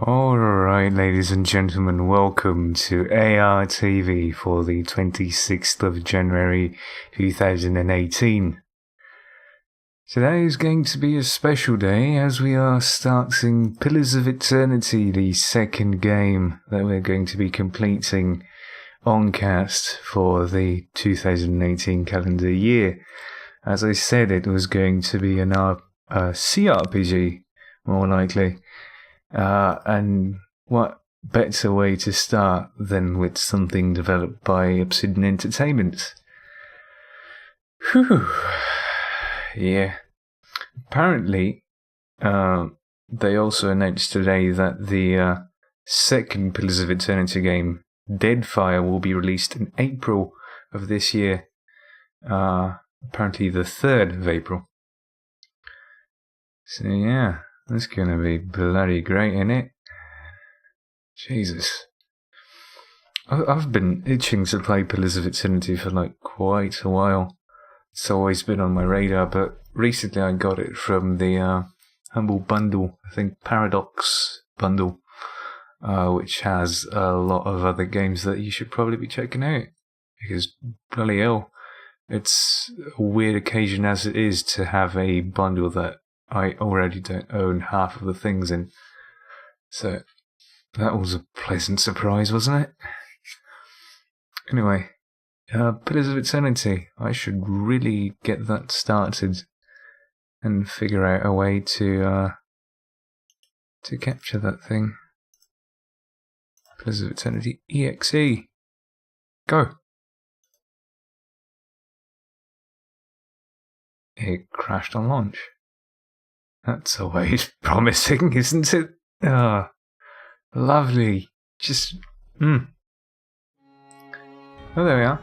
Alright, ladies and gentlemen, welcome to ARTV for the 26th of January 2018. Today is going to be a special day as we are starting Pillars of Eternity, the second game that we're going to be completing on cast for the 2018 calendar year. As I said, it was going to be an CRPG, more likely. And what better way to start than with something developed by Obsidian Entertainment? Whew. Yeah. Apparently, they also announced today that the second Pillars of Eternity game, Deadfire, will be released in April of this year. Apparently the 3rd of April. So yeah. That's gonna be bloody great, innit? Jesus. I've been itching to play Pillars of Eternity for like quite a while. It's always been on my radar, but recently I got it from the Humble Bundle, I think Paradox Bundle, which has a lot of other games that you should probably be checking out. Because, bloody hell, it's a weird occasion as it is to have a bundle that I already don't own half of the things in. So, that was a pleasant surprise, wasn't it? Anyway, Pillars of Eternity. I should really get that started and figure out a way to capture that thing. Pillars of Eternity EXE. Go! It crashed on launch. That's always promising, isn't it? Ah, lovely. Just, Oh, there we are.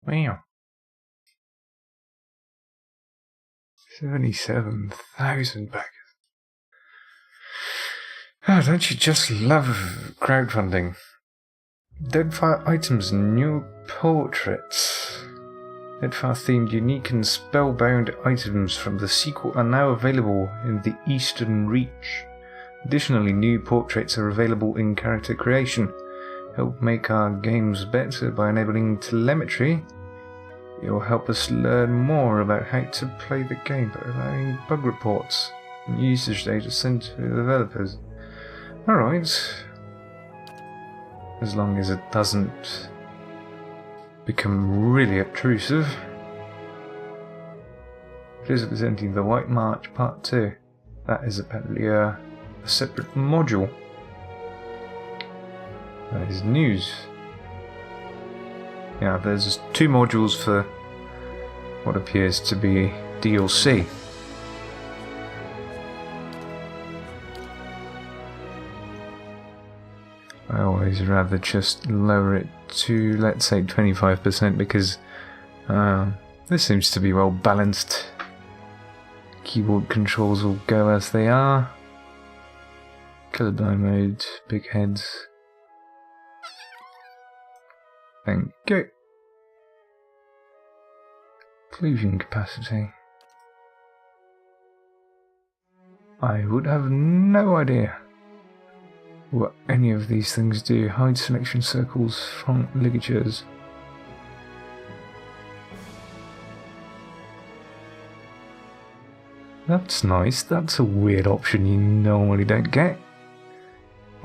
Wow. 77,000 backers. Oh, don't you just love crowdfunding? Deadfire items, new portraits. Deadfire themed, unique and spellbound items from the sequel are now available in the Eastern Reach. Additionally, new portraits are available in character creation. Help make our games better by enabling telemetry. It will help us learn more about how to play the game by allowing bug reports and usage data sent to the developers. Alright. As long as it doesn't become really obtrusive. Presenting the White March Part 2. That is apparently a separate module. That is news. Yeah, there's 2 modules for what appears to be DLC. I always rather just lower it to, let's say, 25% because this seems to be well balanced. Keyboard controls will go as they are. Color dye mode, big heads. Thank you. Occlusion capacity. I would have no idea what any of these things do. Hide selection circles, font ligatures. That's nice. That's a weird option you normally don't get.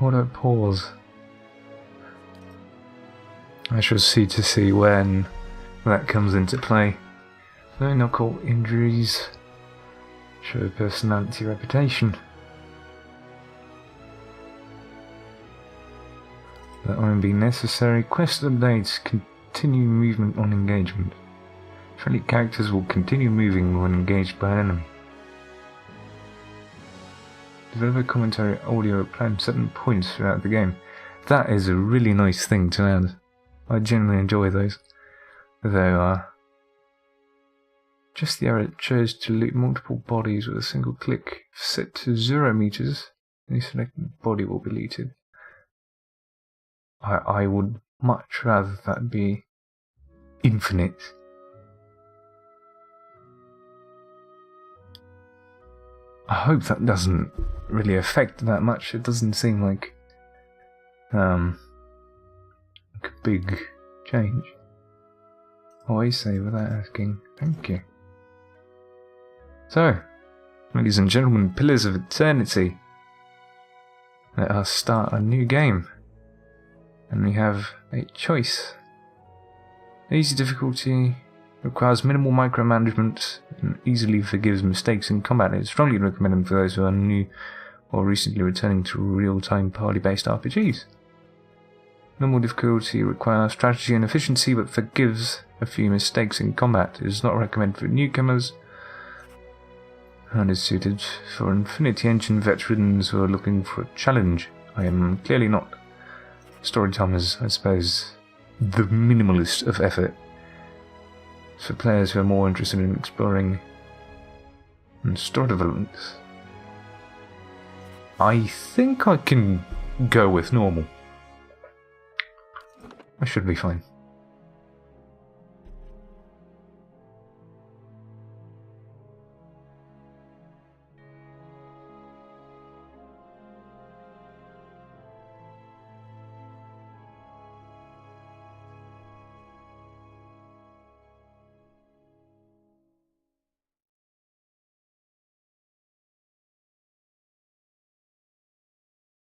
Auto pause. I shall see when that comes into play. No knuckle injuries. Show personality, reputation. That won't be necessary. Quest updates. Continue movement on engagement. Friendly characters will continue moving when engaged by an enemy. Developer commentary audio planned 7 points throughout the game. That is a really nice thing to add. I generally enjoy those. They are Just the error it chose to loot multiple bodies with a single click. Set to 0 meters, any selected body will be looted. I would much rather that be infinite. I hope that doesn't really affect that much. It doesn't seem like a big change. Oh, I say without asking. Thank you. So, ladies and gentlemen, Pillars of Eternity. Let us start a new game. And we have a choice. Easy difficulty, requires minimal micromanagement, and easily forgives mistakes in combat. It's strongly recommended for those who are new or recently returning to real-time party-based RPGs. Normal difficulty requires strategy and efficiency, but forgives a few mistakes in combat. It is not recommended for newcomers, and is suited for Infinity Engine veterans who are looking for a challenge. I am clearly not. Storytime is, I suppose, the minimalist of effort. For players who are more interested in exploring and story development. I think I can go with normal. I should be fine.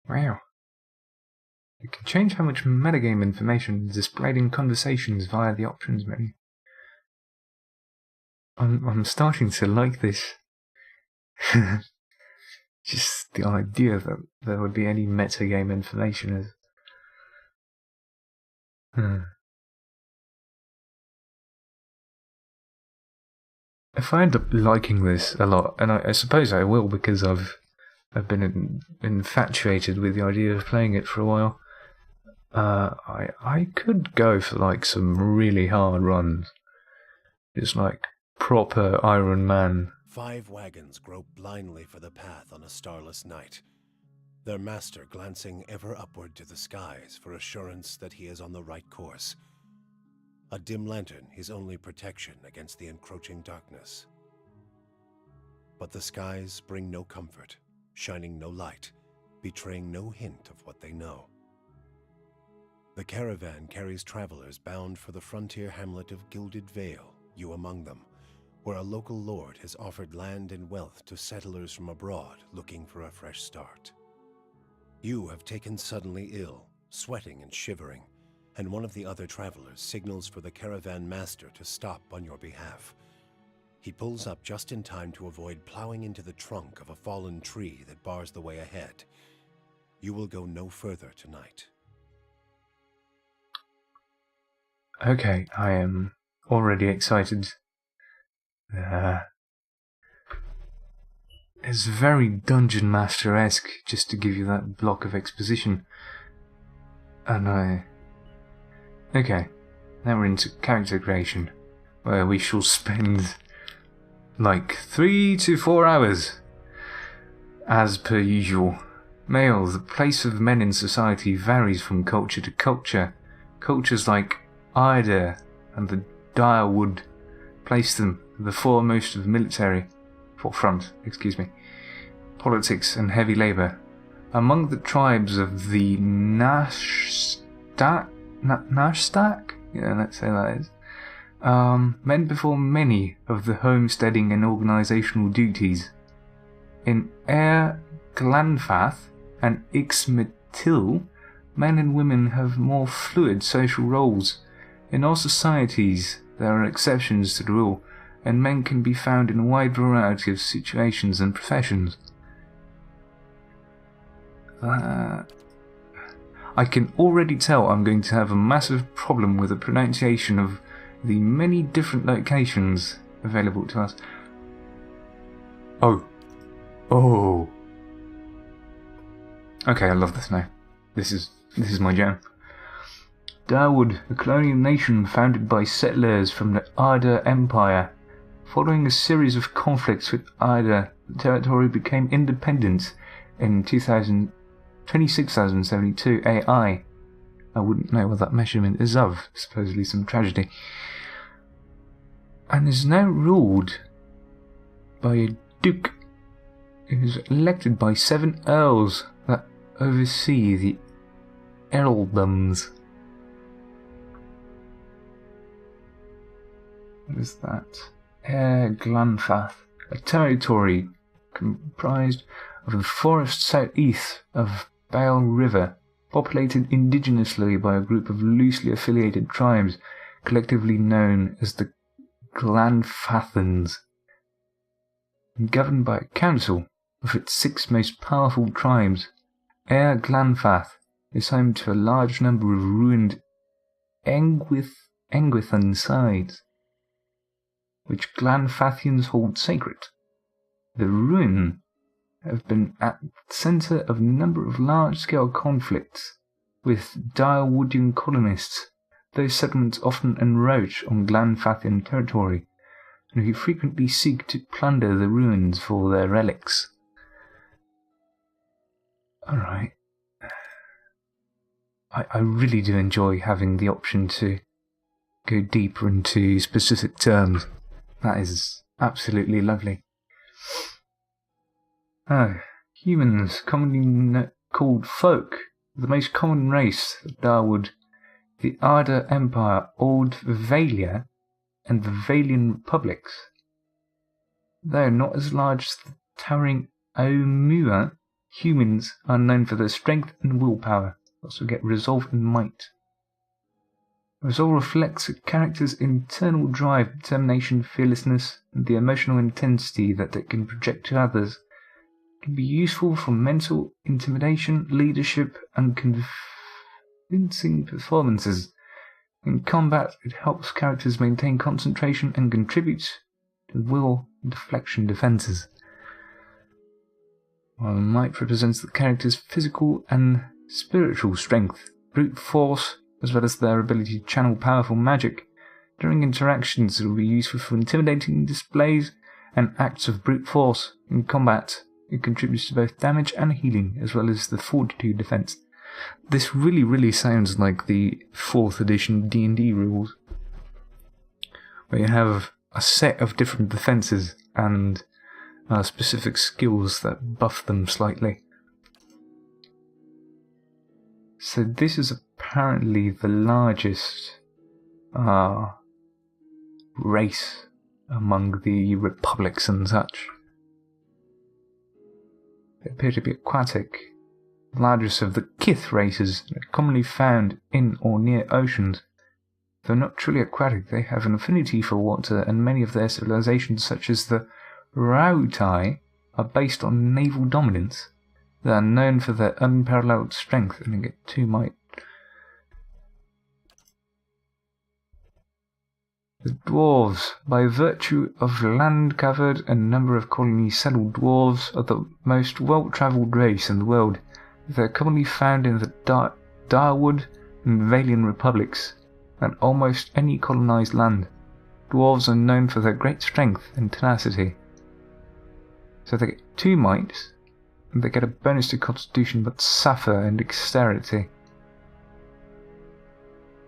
Wow. You can change how much metagame information is displayed in conversations via the options menu. I'm starting to like this. Just the idea that there would be any metagame information is... If I end up liking this a lot, and I suppose I will because I've been infatuated with the idea of playing it for a while, I could go for like some really hard runs. It's like proper Iron Man. 5 wagons grope blindly for the path on a starless night, their master glancing ever upward to the skies for assurance that he is on the right course. A dim lantern his only protection against the encroaching darkness. But the skies bring no comfort, shining no light, betraying no hint of what they know. The caravan carries travelers bound for the frontier hamlet of Gilded Vale, you among them, where a local lord has offered land and wealth to settlers from abroad looking for a fresh start. You have taken suddenly ill, sweating and shivering, and one of the other travelers signals for the caravan master to stop on your behalf. He pulls up just in time to avoid plowing into the trunk of a fallen tree that bars the way ahead. You will go no further tonight. Okay, I am already excited. It's very Dungeon Master-esque, just to give you that block of exposition. And okay, now we're into character creation, where we shall spend like 3 to 4 hours, as per usual. Male, the place of men in society varies from culture to culture. Cultures like Ida and the Direwood place them at the forefront, politics and heavy labour. Among the tribes of the Nashtak? Yeah, let's say that is. Men perform many of the homesteading and organisational duties. In Air Glanfath and Ixmitil, men and women have more fluid social roles. In all societies, there are exceptions to the rule, and men can be found in a wide variety of situations and professions. I can already tell I'm going to have a massive problem with the pronunciation of the many different locations available to us. Oh. Okay, I love this now. This is my jam. Direwood, a colonial nation founded by settlers from the Arda Empire. Following a series of conflicts with Ida, the territory became independent in 26,072 AI. I wouldn't know what that measurement is of, supposedly some tragedy. And is now ruled by a duke who is elected by 7 earls that oversee the earldoms. What is that? Glanfath, a territory comprised of the forest southeast of Bale River, populated indigenously by a group of loosely affiliated tribes, collectively known as the Glanfathans, and governed by a council of its 6 most powerful tribes. Glanfath is home to a large number of ruined Engwithan sites, which Glanfathians hold sacred. The ruins have been at the centre of a number of large-scale conflicts with Direwoodian colonists, those settlements often encroach on Glanfathian territory, and who frequently seek to plunder the ruins for their relics. Alright. I really do enjoy having the option to go deeper into specific terms. That is absolutely lovely. Oh, humans, commonly called folk, the most common race of Darwood, the Arda Empire, Old Valia, and the Valian Republics. Though not as large as the towering Oumuamua, humans are known for their strength and willpower. They also get resolve and might. Resolve reflects a character's internal drive, determination, fearlessness, and the emotional intensity that it can project to others. It can be useful for mental intimidation, leadership, and convincing performances. In combat, it helps characters maintain concentration and contributes to will and deflection defenses. While might represents the character's physical and spiritual strength, brute force, as well as their ability to channel powerful magic. During interactions, it will be useful for intimidating displays and acts of brute force. In combat, it contributes to both damage and healing, as well as the fortitude defense. This really sounds like the 4th edition D&D rules, where you have a set of different defenses and specific skills that buff them slightly. So this is apparently the largest race among the republics and such. They appear to be aquatic, the largest of the Kith races, commonly found in or near oceans. Though not truly aquatic, they have an affinity for water, and many of their civilizations, such as the Rautai, are based on naval dominance. They are known for their unparalleled strength, and they get 2 might. The Dwarves, by virtue of land covered and number of colonies settled, dwarves are the most well-travelled race in the world. They are commonly found in the Darwood and Valian republics, and almost any colonised land. Dwarves are known for their great strength and tenacity. So they get 2 might, and they get a bonus to constitution but suffer and dexterity.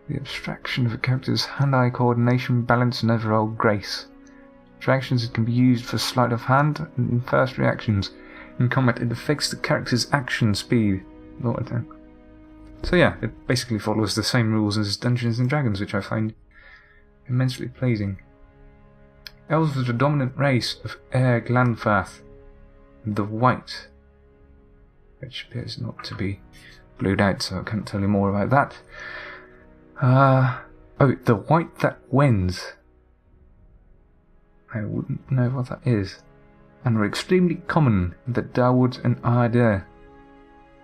The abstraction of a character's hand-eye coordination, balance, and overall grace. Abstractions can be used for sleight of hand and in first reactions. In combat, it affects the character's action speed. So yeah, it basically follows the same rules as Dungeons & Dragons, which I find immensely pleasing. Elves are the dominant race of Glanfath, the White, which appears not to be blued out, so I can't tell you more about that. The White that wins. I wouldn't know what that is. And are extremely common in the Darwood and Arda.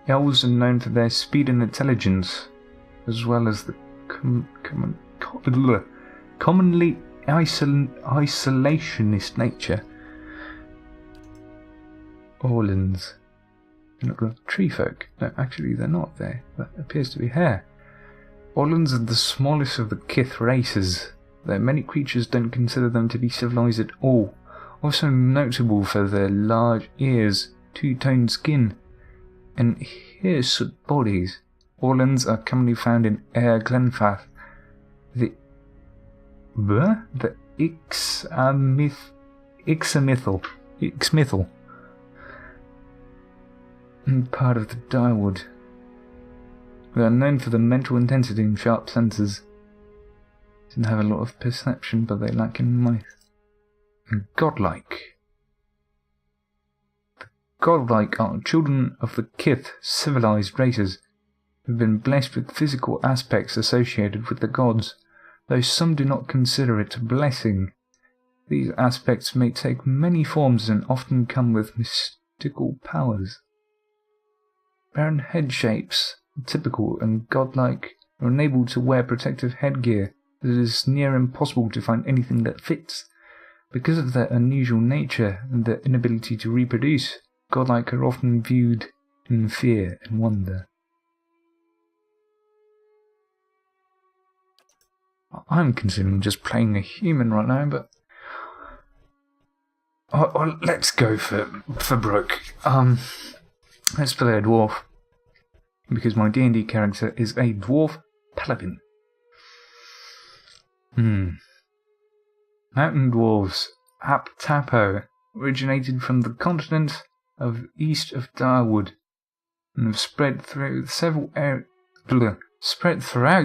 Elves are known for their speed and intelligence, as well as the commonly isolationist nature. Orlans. They're not tree folk. No, actually they're not there. That appears to be hair. Orlans are the smallest of the Kith races. though many creatures don't consider them to be civilized at all. Also notable for their large ears, two-toned skin, and hirsute bodies. Orlands are commonly found in Air Glenfath. The Ixamithal, part of the Direwood. They are known for their mental intensity and sharp senses. They have a lot of perception, but they lack in might. And godlike. The godlike are children of the Kith, civilized races, who have been blessed with physical aspects associated with the gods, though some do not consider it a blessing. These aspects may take many forms and often come with mystical powers. Barren head shapes, typical and godlike, are unable to wear protective headgear, as it is near impossible to find anything that fits. Because of their unusual nature and their inability to reproduce, godlike are often viewed in fear and wonder. I'm considering just playing a human right now, but let's go for broke. Let's play a dwarf, because my D&D character is a dwarf paladin. Mountain dwarves, Aptapo, originated from the continent of east of Direwood and have spread throughout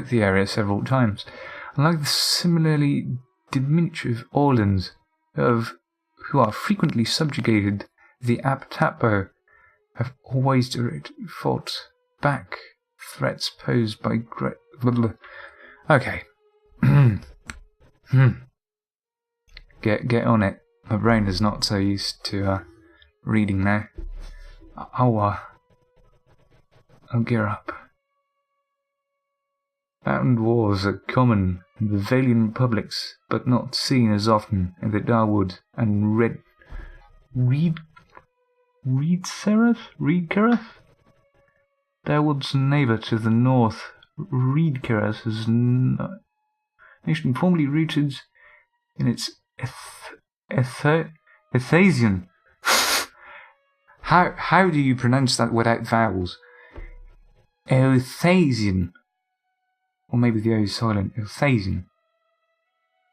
the area several times. Unlike the similarly diminutive Orlands, who are frequently subjugated, the Aptapo have always fought back threats posed by great... Okay. Get on it. My brain is not so used to reading now. I'll gear up. Mountain dwarves are common in the Valian republics, but not seen as often in the Direwood and Reedcareth? Direwood's neighbour to the north, Reedcareth, is a nation formerly rooted in its Ethasian. How do you pronounce that without vowels? Ethasian. Or maybe the O is silent. Ethasian.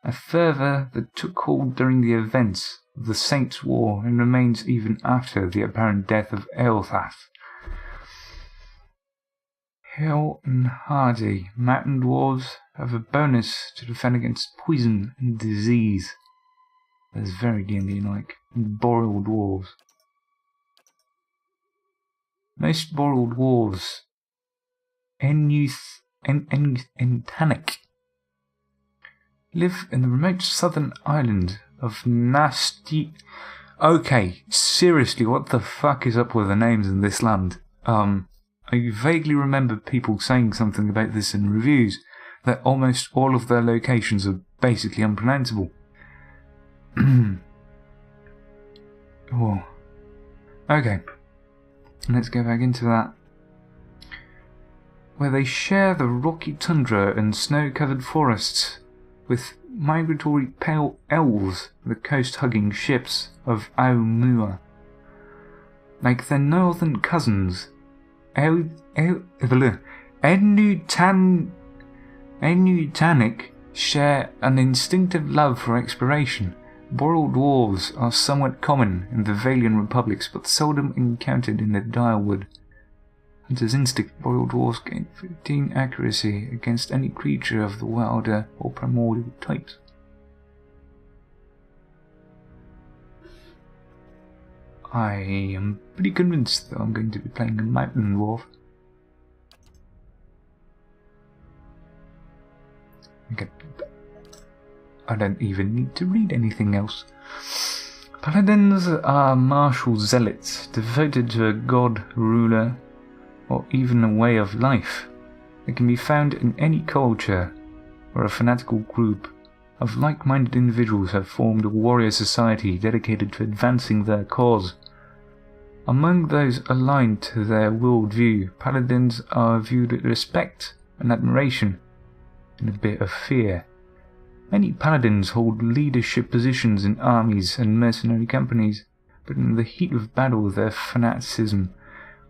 A fervour that took hold during the events of the Saints' War and remains even after the apparent death of Eilthath. Hale and hardy, mountain dwarves have a bonus to defend against poison and disease. That's very D&D-like. Boreal dwarves. Most boreal dwarves, Entanic, live in the remote southern island of Nasty. Okay, seriously, what the fuck is up with the names in this land? I vaguely remember people saying something about this in reviews, that almost all of their locations are basically unpronounceable. Oh. Okay, let's go back into that. Where they share the rocky tundra and snow-covered forests with migratory pale elves, the coast-hugging ships of Aumua. Like their northern cousins, Enutanic share an instinctive love for exploration. Boreal dwarves are somewhat common in the Valian republics, but seldom encountered in the Direwood. Hunter's instinct, boreal dwarves gain 15 accuracy against any creature of the wilder or primordial types. I am pretty convinced that I'm going to be playing a mountain dwarf. Okay. I don't even need to read anything else. Paladins are martial zealots, devoted to a god, ruler, or even a way of life. They can be found in any culture, where a fanatical group of like-minded individuals have formed a warrior society dedicated to advancing their cause. Among those aligned to their worldview, paladins are viewed with respect and admiration, and a bit of fear. Many paladins hold leadership positions in armies and mercenary companies, but in the heat of battle their fanaticism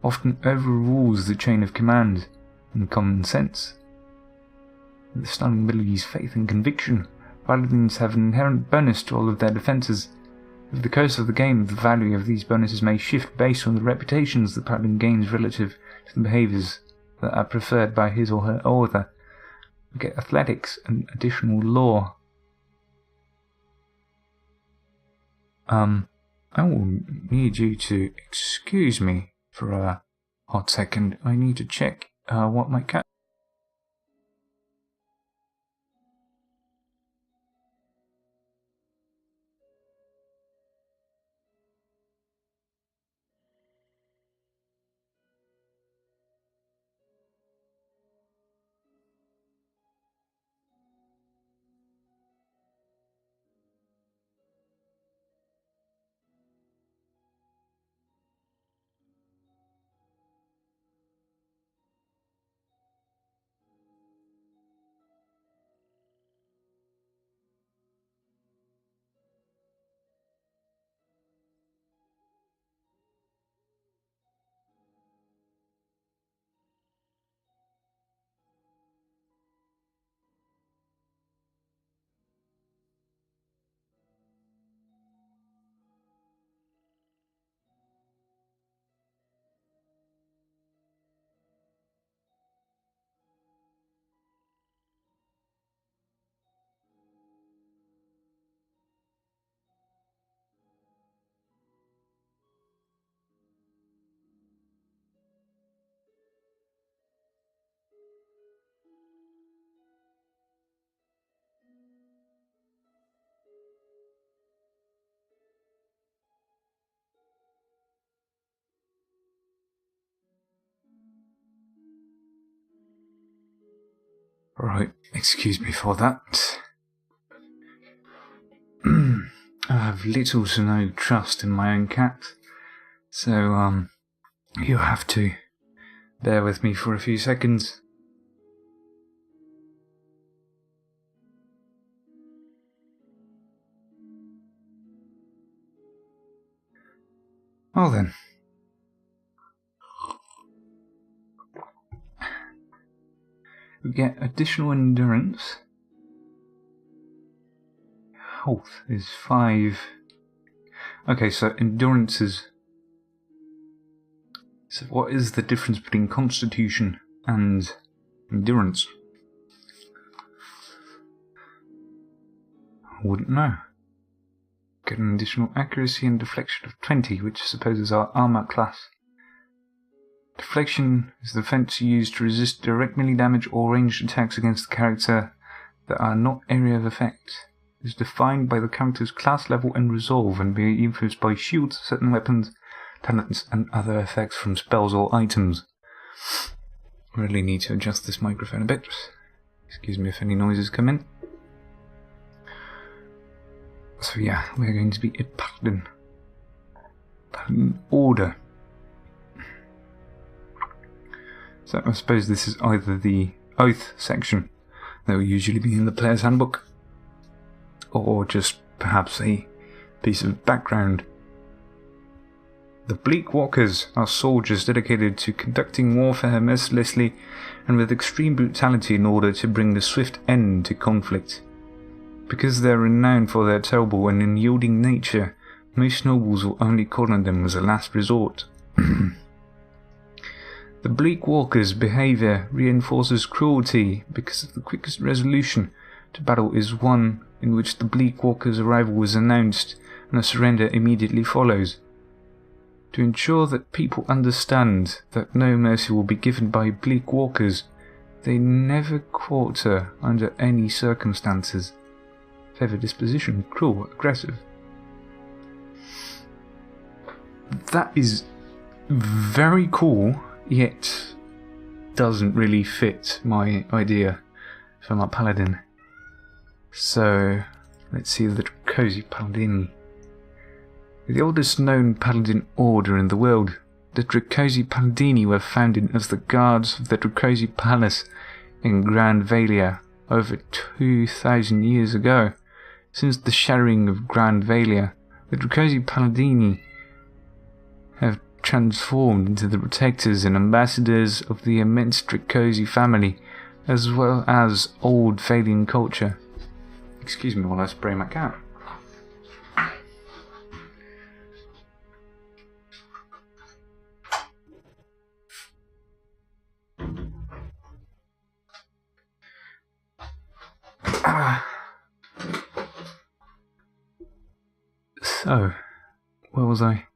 often overrules the chain of command and common sense. With the stunning abilities faith and conviction, paladins have an inherent bonus to all of their defenses. Over the course of the game, the value of these bonuses may shift based on the reputations the paladin gains relative to the behaviors that are preferred by his or her author. We get athletics and additional lore. I will need you to excuse me for a hot second. I need to check what my cat... Right, excuse me for that. I have little to no trust in my own cat, so you'll have to bear with me for a few seconds. Well then. We get additional endurance. Health is 5. Okay, so endurance is... So what is the difference between constitution and endurance? I wouldn't know. Get an additional accuracy and deflection of 20, which supposes our armor class. Deflection is the defense used to resist direct melee damage or ranged attacks against the character that are not area of effect. It is defined by the character's class level and resolve and be influenced by shields, certain weapons, talents, and other effects from spells or items. I really need to adjust this microphone a bit. Excuse me if any noises come in. So yeah, we're going to be a paladin. Paladin order. So I suppose this is either the oath section that will usually be in the player's handbook, or just perhaps a piece of background. The Bleak Walkers are soldiers dedicated to conducting warfare mercilessly and with extreme brutality in order to bring the swift end to conflict. Because they are renowned for their terrible and unyielding nature, most nobles will only call on them as a last resort. The Bleak Walker's behaviour reinforces cruelty because the quickest resolution to battle is one in which the Bleak Walker's arrival is announced and a surrender immediately follows. To ensure that people understand that no mercy will be given by Bleak Walkers, they never quarter under any circumstances. Favour disposition, cruel, aggressive. That is very cool, yet doesn't really fit my idea for my paladin. So, let's see the Dracosi Paladini. The oldest known paladin order in the world, the Dracosi Paladini were founded as the guards of the Dracosi Palace in Grand Valia over 2,000 years ago. Since the shattering of Grand Valia, the Dracosi Paladini have transformed into the protectors and ambassadors of the immense Dracosi family, as well as old Valian culture. Excuse me while I spray my cat. So, where was I?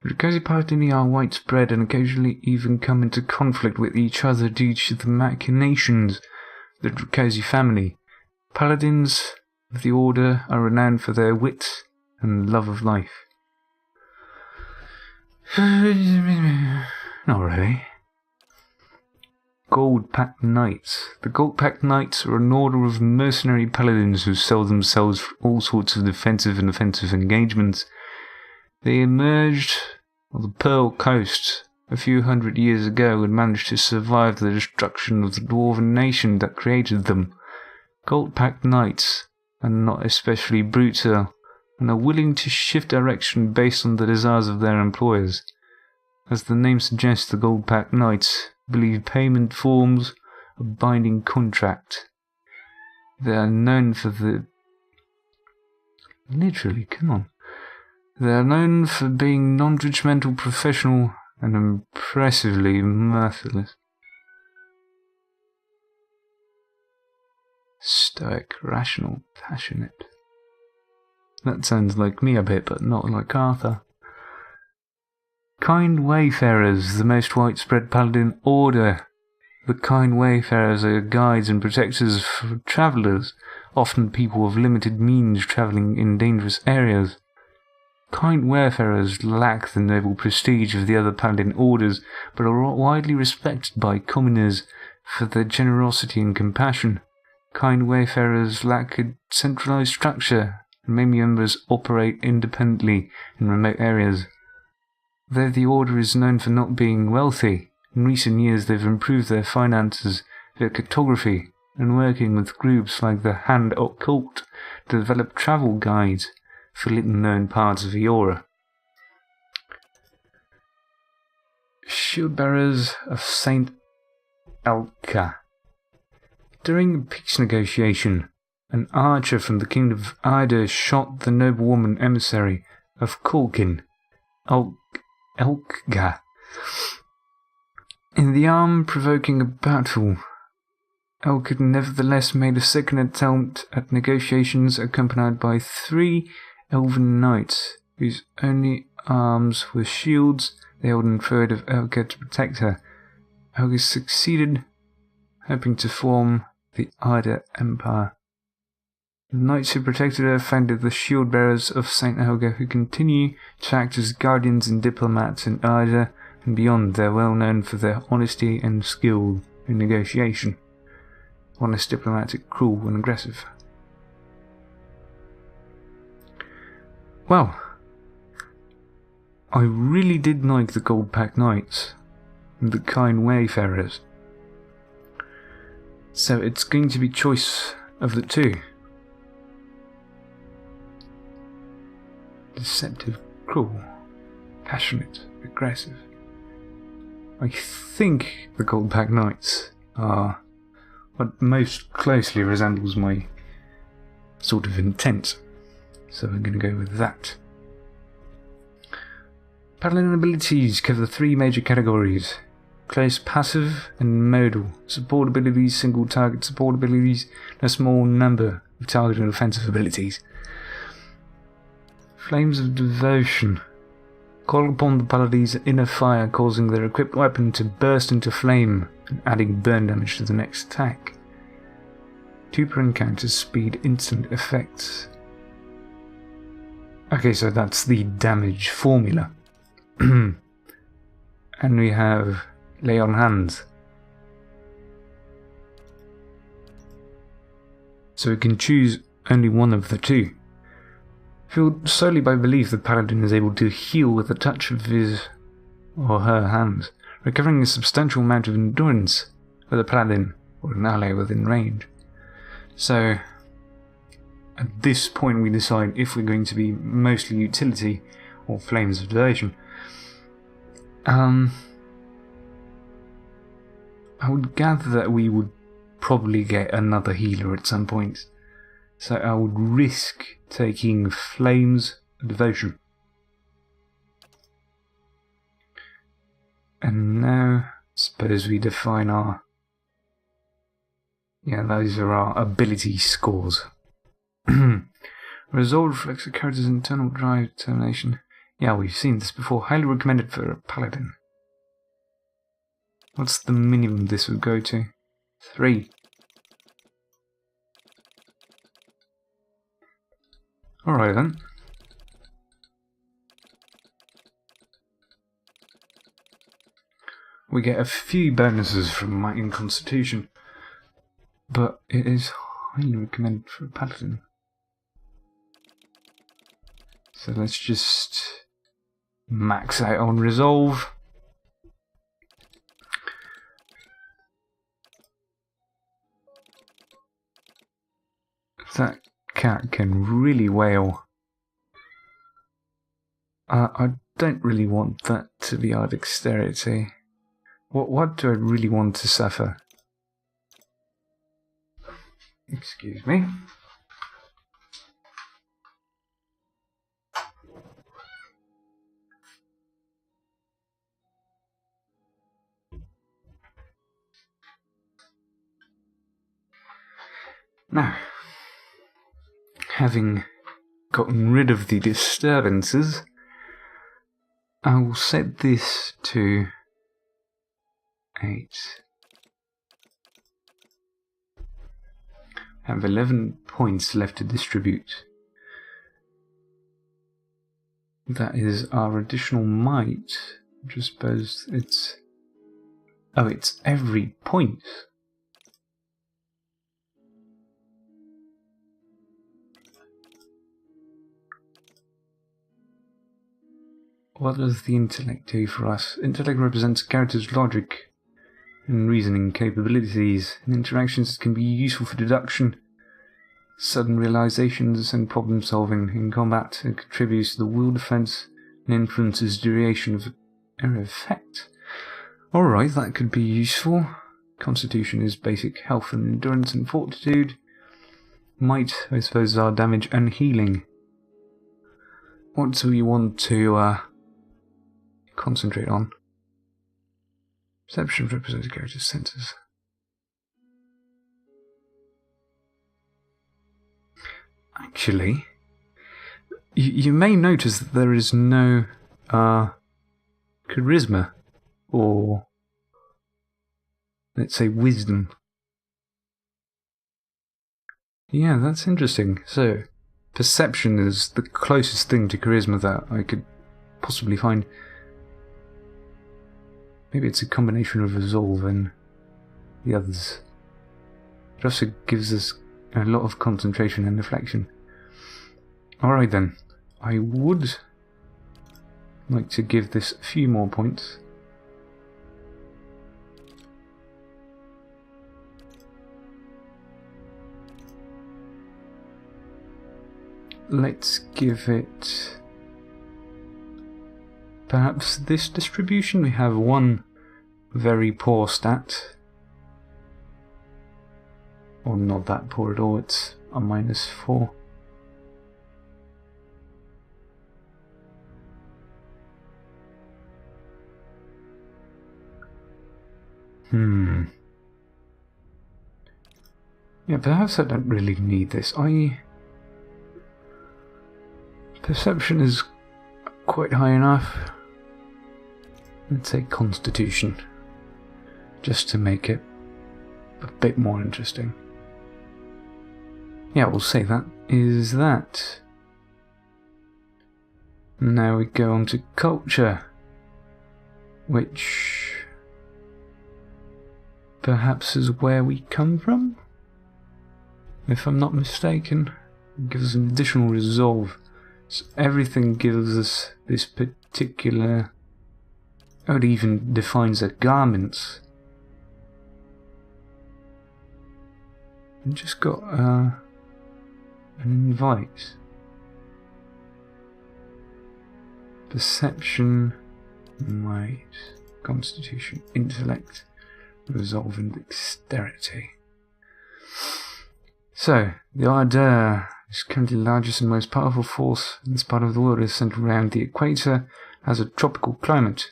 The Dracosi Paladini are widespread and occasionally even come into conflict with each other due to the machinations of the Dracosi family. Paladins of the Order are renowned for their wit and love of life. Not really. Gold-Packed Knights. The Gold-Packed Knights are an order of mercenary paladins who sell themselves for all sorts of defensive and offensive engagements. They emerged on the Pearl Coast a few hundred years ago and managed to survive the destruction of the Dwarven nation that created them. Gold-Packed Knights are not especially brutal and are willing to shift direction based on the desires of their employers. As the name suggests, the Gold-Packed Knights believe payment forms a binding contract. They are known for the... Literally, come on. They are known for being non-judgmental, professional, and impressively merciless. Stoic, rational, passionate. That sounds like me a bit, but not like Arthur. Kind Wayfarers, the most widespread paladin order. The Kind Wayfarers are guides and protectors for travellers, often people of limited means travelling in dangerous areas. Kind Wayfarers lack the noble prestige of the other paladin orders, but are widely respected by commoners for their generosity and compassion. Kind Wayfarers lack a centralised structure, and many members operate independently in remote areas. Though the Order is known for not being wealthy, in recent years they've improved their finances via cartography and working with groups like the Hand Occult to develop travel guides for little-known parts of Eora. Shieldbearers of Saint Elka. During a peace negotiation, an archer from the kingdom of Ida shot the noblewoman emissary of Kulkin, Elka, in the arm, provoking a battle. Elka nevertheless made a second attempt at negotiations, accompanied by 3 elven knights, whose only arms were shields they held in thread of Elka to protect her. Elka succeeded, hoping to form the Ida Empire. The knights who protected her founded the Shield Bearers of St. Helga, who continue to act as guardians and diplomats in Ida and beyond. They're well known for their honesty and skill in negotiation. Honest, diplomatic, cruel, and aggressive. Well, I really did like the Gold-Packed Knights and the Kind Wayfarers. So it's going to be choice of the two. Deceptive, cruel, passionate, aggressive. I think the Gold-Packed Knights are what most closely resembles my sort of intent. So we're going to go with that. Paladin abilities cover the 3 major categories: close passive and modal. Support abilities, single target support abilities, and a small number of targeted and offensive abilities. Flames of Devotion. Call upon the paladin's inner fire, causing their equipped weapon to burst into flame and adding burn damage to the next attack. 2 per encounter speed instant effects. Okay, so that's the damage formula. And we have Lay on Hands. So we can choose only one of the 2. Fueled solely by belief, the paladin is able to heal with a touch of his or her hands, recovering a substantial amount of endurance for the paladin or an ally within range. So at this point we decide if we're going to be mostly utility or Flames of Devotion. I would gather that we would probably get another healer at some point, so I would risk taking Flames of Devotion. And now, suppose we define our... yeah, those are our ability scores. Resolve reflects a character's internal drive, determination. Yeah, we've seen this before. Highly recommended for a paladin. What's the minimum this would go to? 3. Alright then. We get a few bonuses from Might and Constitution, but it is highly recommended for a paladin. So let's just max out on Resolve. That cat can really wail. I don't really want that to be our dexterity. What do I really want to suffer? Excuse me. Now, having gotten rid of the disturbances, I will set this to 8. I have 11 points left to distribute. That is our additional might. I suppose it's... oh, it's every point. What does the intellect do for us? Intellect represents a character's logic and reasoning capabilities. In interactions, it can be useful for deduction, sudden realizations, and problem solving. In combat, it contributes to the will defense and influences duration of area effect. Alright, that could be useful. Constitution is basic health and endurance and fortitude. Might, I suppose, is our damage and healing. What do we want to concentrate on? Perception represents character's senses. Actually, you may notice that there is no charisma or, let's say, wisdom. Yeah, that's interesting. So, perception is the closest thing to charisma that I could possibly find. Maybe it's a combination of resolve and the others. It also gives us a lot of concentration and reflection. Alright then, I would like to give this a few more points. Let's give it perhaps this distribution. We have one very poor stat, or not that poor at all, it's a -4. Yeah, perhaps I don't really need this. Perception is quite high enough. Let's say Constitution, just to make it a bit more interesting. Yeah, we'll say that is that. Now we go on to Culture, which perhaps is where we come from, if I'm not mistaken. It gives us an additional resolve. So everything gives us this particular... oh, it even defines a garment. just got an invite. Perception, might, constitution, intellect, resolve, and dexterity. So, the Ardeur is currently the largest and most powerful force in this part of the world. It is centered around the equator, has a tropical climate.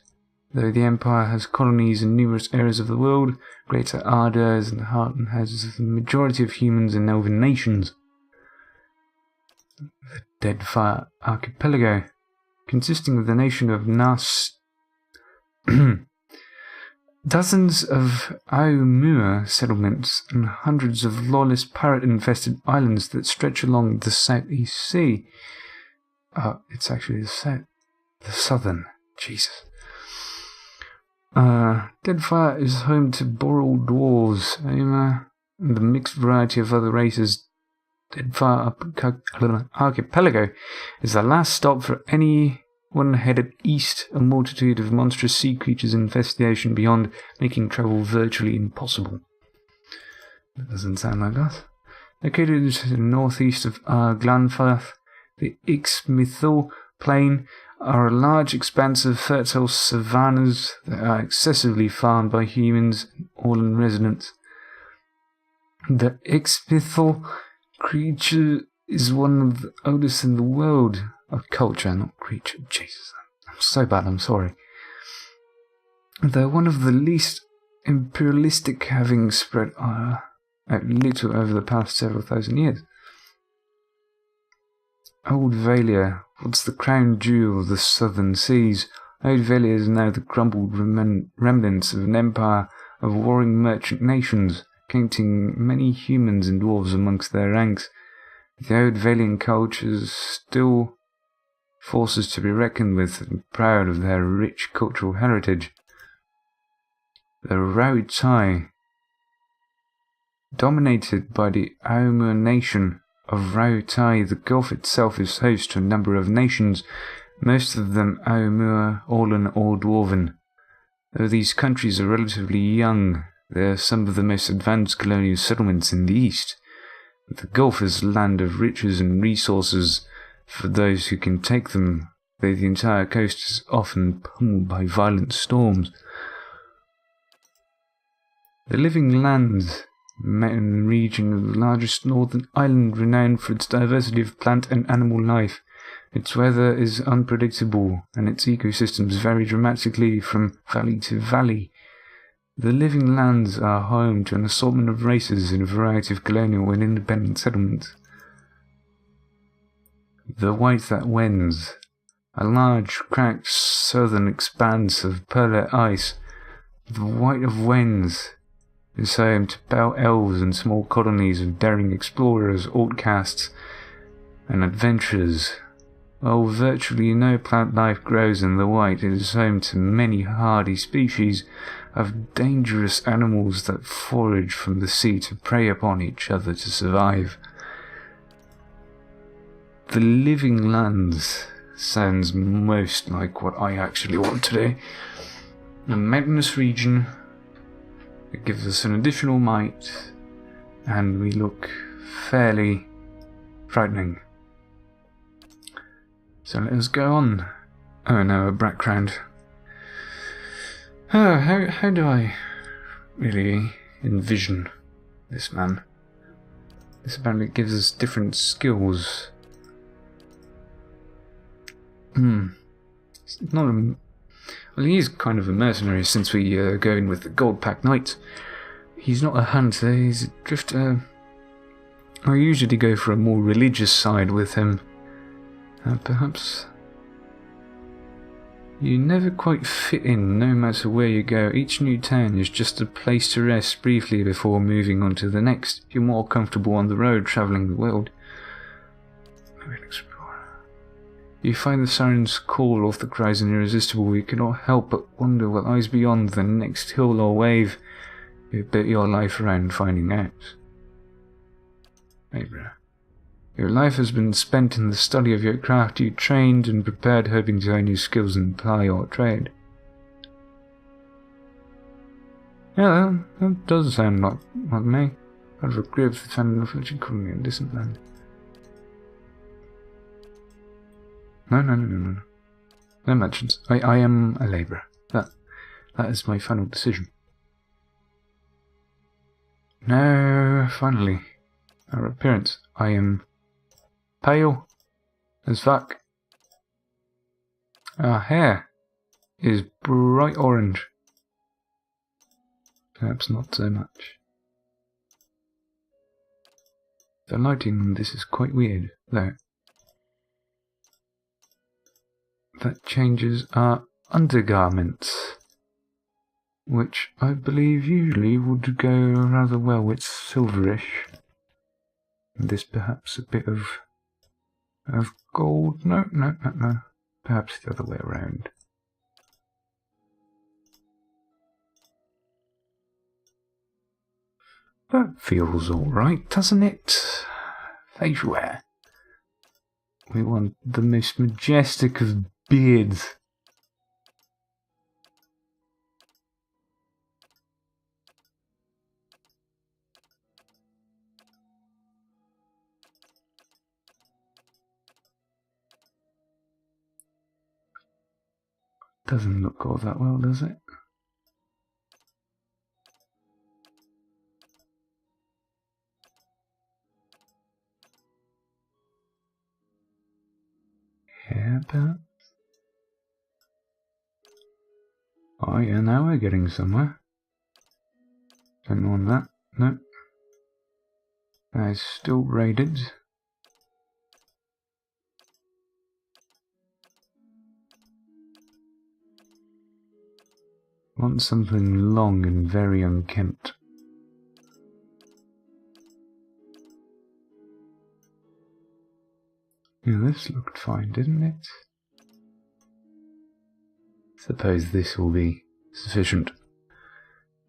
Though the Empire has colonies in numerous areas of the world, Greater Ardeur is in the heart and houses the majority of humans and elven nations. The Deadfire Archipelago, consisting of the nation of dozens of Aumur settlements and hundreds of lawless pirate-infested islands that stretch along the Southeast Sea. It's actually the southern. Jesus. Deadfire is home to Boral Dwarves, Aumur, and the mixed variety of other races. Deadfire Archipelago is the last stop for anyone headed east. A multitude of monstrous sea creatures infest the ocean beyond, making travel virtually impossible. That doesn't sound like us. Located to the northeast of Glanfirth, the Ixmithil Plain are a large expanse of fertile savannas that are excessively farmed by humans and Orlan residents. The Ixmithil creature is one of the oldest in the world. Culture, not creature. Jesus, I'm so bad, I'm sorry. They're one of the least imperialistic, having spread out little over the past several thousand years. Old Valia, once the crown jewel of the southern seas, Old Valia is now the crumbled remnants of an empire of warring merchant nations, counting many humans and dwarves amongst their ranks. The Old Valian culture is still forces to be reckoned with and proud of their rich cultural heritage. The Rautai, dominated by the Aumur nation of Rautai, the Gulf itself is host to a number of nations, most of them Aumur, Orlan, or Dwarven. Though these countries are relatively young, they are some of the most advanced colonial settlements in the east. The Gulf is a land of riches and resources for those who can take them, though the entire coast is often pummeled by violent storms. The Living Lands, mountain region of the largest northern island, renowned for its diversity of plant and animal life. Its weather is unpredictable, and its ecosystems vary dramatically from valley to valley. The Living Lands are home to an assortment of races in a variety of colonial and independent settlements. The White That Wends, a large, cracked southern expanse of pearlite ice. The White of Wends is home to pale elves and small colonies of daring explorers, outcasts, and adventurers. While virtually no plant life grows in the White, it is home to many hardy species of dangerous animals that forage from the sea to prey upon each other to survive. The Living Lands sounds most like what I actually want today. A mountainous region. It gives us an additional might, and we look fairly frightening. So let us go on. Oh no, a background. Oh, how do I really envision this man? This apparently gives us different skills. It's not a... Well, he is kind of a mercenary since we go in with the Gold Pack Knight. He's not a hunter, he's a drifter. I usually go for a more religious side with him. Perhaps... You never quite fit in, no matter where you go. Each new town is just a place to rest briefly before moving on to the next. You're more comfortable on the road, travelling the world. Maybe an explorer. You find the siren's call off the cries and irresistible. You cannot help but wonder what lies beyond the next hill or wave. You bet your life around finding out. Maybe. Your life has been spent in the study of your craft. You trained and prepared, hoping to hone your skills and ply your trade. Yeah, that does sound like me. Out of a grave for finding a reflection colony in distant land. No. No merchants. I am a labourer. That is my final decision. No, finally. Our appearance. I am pale as fuck. Our hair is bright orange. Perhaps not so much. The lighting on this is quite weird, though. That changes our undergarments, which I believe usually would go rather well with silverish. And this perhaps a bit of gold. No. Perhaps the other way around. That feels alright, doesn't it? Facial hair. We want the most majestic of beards. Doesn't look all that well, does it? Yeah, perhaps. Oh yeah, now we're getting somewhere. Don't want that. No. That is still raided. Want something long and very unkempt. Yeah, this looked fine, didn't it? Suppose this will be sufficient.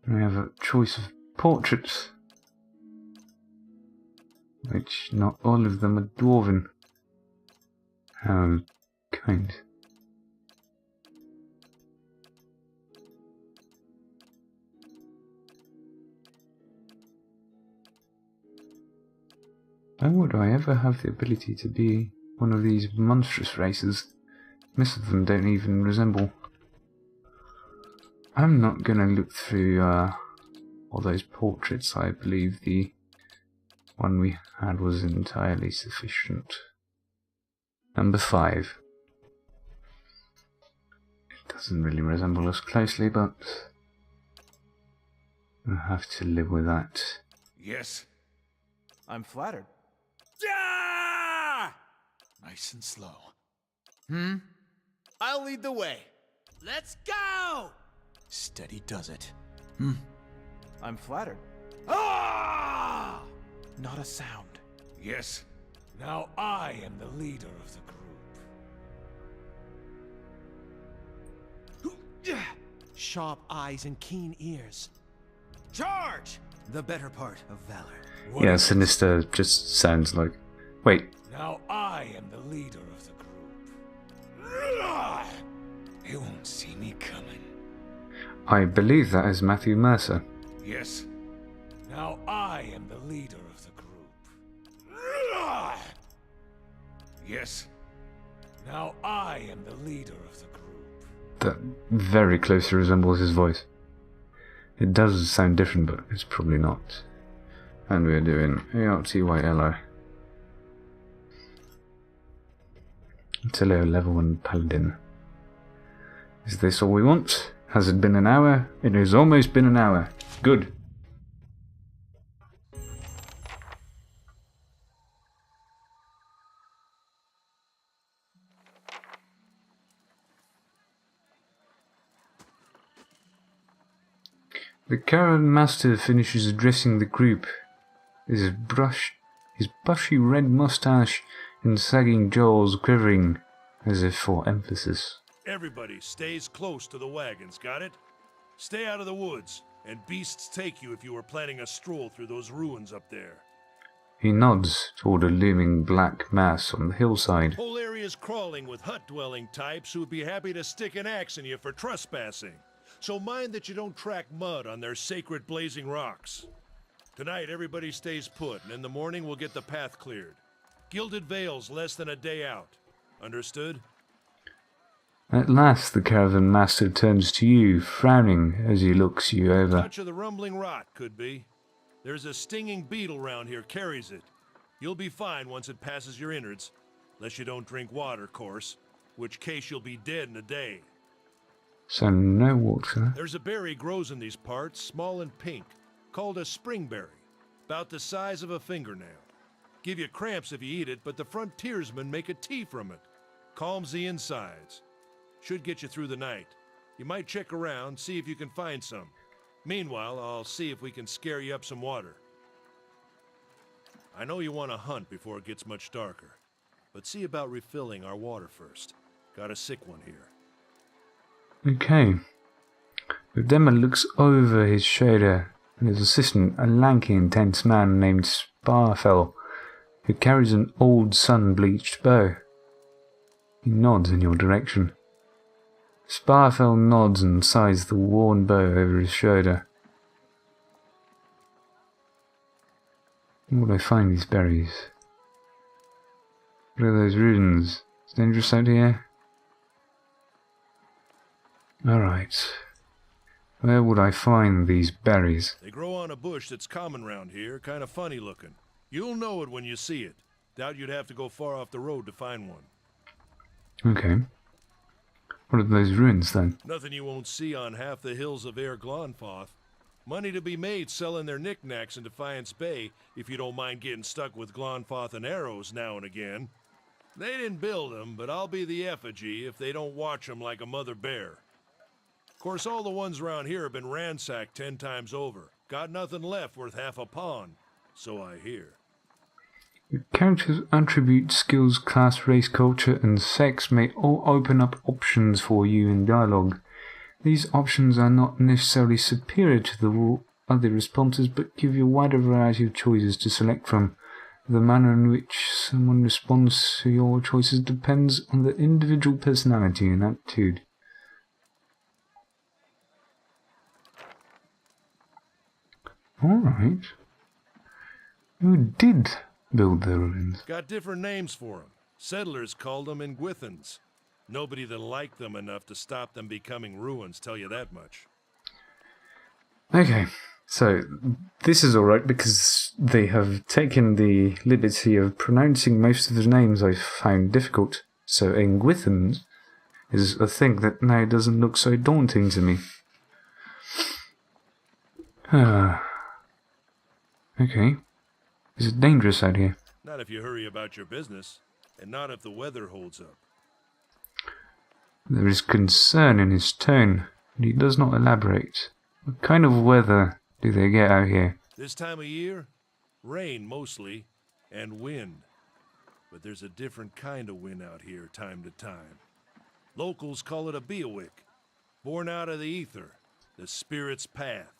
We have a choice of portraits, which not all of them are dwarven. How kind. How would I ever have the ability to be one of these monstrous races? Most of them don't even resemble. I'm not going to look through all those portraits. I believe the one we had was entirely sufficient. Number 5. It doesn't really resemble us closely, but we'll have to live with that. Yes. I'm flattered. Nice and slow. I'll lead the way. Let's go! Steady does it. I'm flattered. Ah! Not a sound. Yes. Now I am the leader of the group. Sharp eyes and keen ears. Charge! The better part of valor. What Yeah, is it? sinister just sounds like... Wait, Now I am the leader of the group. They won't see me coming. I believe that is Matthew Mercer. Yes. Now I am the leader of the group. Yes. Now I am the leader of the group. That very closely resembles his voice. It does sound different, but it's probably not. And we're doing ARTV. Tilio level 1 paladin. Is this all we want? Has it been an hour? It has almost been an hour. Good. The Caravan master finishes addressing the group. His bushy red mustache and sagging jaws quivering, as if for emphasis. Everybody stays close to the wagons, got it? Stay out of the woods, and beasts take you if you were planning a stroll through those ruins up there. He nods toward a looming black mass on the hillside. Whole area's crawling with hut-dwelling types who would be happy to stick an axe in you for trespassing. So mind that you don't track mud on their sacred blazing rocks. Tonight, everybody stays put, and in the morning we'll get the path cleared. Gilded Vale's less than a day out. Understood? At last the Caravan Master turns to you, frowning as he looks you over. Touch of the rumbling rot, could be. There's a stinging beetle round here, carries it. You'll be fine once it passes your innards. Unless you don't drink water, course. Which case you'll be dead in a day. So no water. There's a berry grows in these parts, small and pink, called a springberry. About the size of a fingernail. Give you cramps if you eat it, but the frontiersmen make a tea from it. Calms the insides. Should get you through the night. You might check around, see if you can find some. Meanwhile, I'll see if we can scare you up some water. I know you want to hunt before it gets much darker, but see about refilling our water first. Got a sick one here. Okay. Udema looks over his shoulder and his assistant, a lanky, intense man named Sparfell, who carries an old sun-bleached bow. He nods in your direction. Sparfell nods and sighs the worn bow over his shoulder. Where would I find these berries? What are those ruins? It's dangerous out here? Alright. Where would I find these berries? They grow on a bush that's common round here, kind of funny looking. You'll know it when you see it. Doubt you'd have to go far off the road to find one. Okay. What are those ruins then? Nothing you won't see on half the hills of Air Glonfoth. Money to be made selling their knickknacks in Defiance Bay, if you don't mind getting stuck with Glonfoth and arrows now and again. They didn't build them, but I'll be the effigy if they don't watch them like a mother bear. Of course, all the ones around here have been ransacked 10 times over. Got nothing left worth half a pawn, so I hear. Your character's attributes, skills, class, race, culture, and sex may all open up options for you in dialogue. These options are not necessarily superior to the other responses, but give you a wider variety of choices to select from. The manner in which someone responds to your choices depends on the individual personality and attitude. Alright. Who did build the ruins? Got different names for them. Settlers called them Ingwithans. Nobody that liked them enough to stop them becoming ruins, tell you that much. Okay, so this is alright because they have taken the liberty of pronouncing most of the names I found difficult. So Ingwithans is a thing that now doesn't look so daunting to me. Okay. Is it dangerous out here? Not if you hurry about your business, and not if the weather holds up. There is concern in his tone, and he does not elaborate. What kind of weather do they get out here? This time of year, rain mostly, and wind. But there's a different kind of wind out here time to time. Locals call it a beawick, born out of the ether, the spirit's path.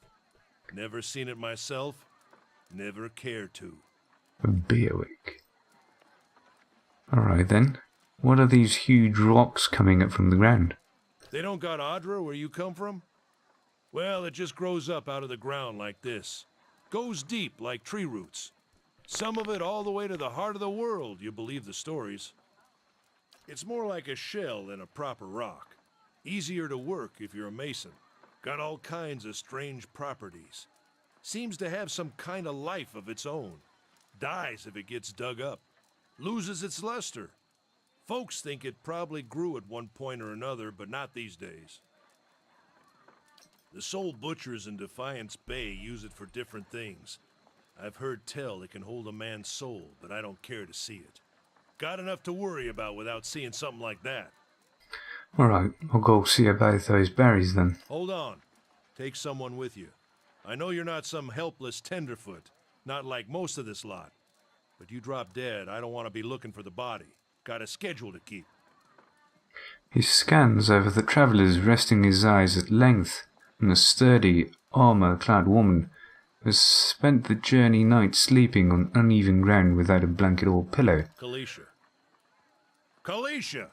Never seen it myself, never cared to. A beerwick. Alright then. What are these huge rocks coming up from the ground? They don't got Adra where you come from? Well, it just grows up out of the ground like this. Goes deep like tree roots. Some of it all the way to the heart of the world, you believe the stories. It's more like a shell than a proper rock. Easier to work if you're a mason. Got all kinds of strange properties. Seems to have some kind of life of its own. Dies if it gets dug up. Loses its luster. Folks think it probably grew at one point or another, but not these days. The soul butchers in Defiance Bay use it for different things. I've heard tell it can hold a man's soul, but I don't care to see it. Got enough to worry about without seeing something like that. Alright, I'll go see about those berries then. Hold on. Take someone with you. I know you're not some helpless tenderfoot, not like most of this lot. But you drop dead, I don't want to be looking for the body. Got a schedule to keep. He scans over the travellers, resting his eyes at length on a sturdy, armour-clad woman who has spent the journey night sleeping on uneven ground without a blanket or pillow. Kalisha. Kalisha!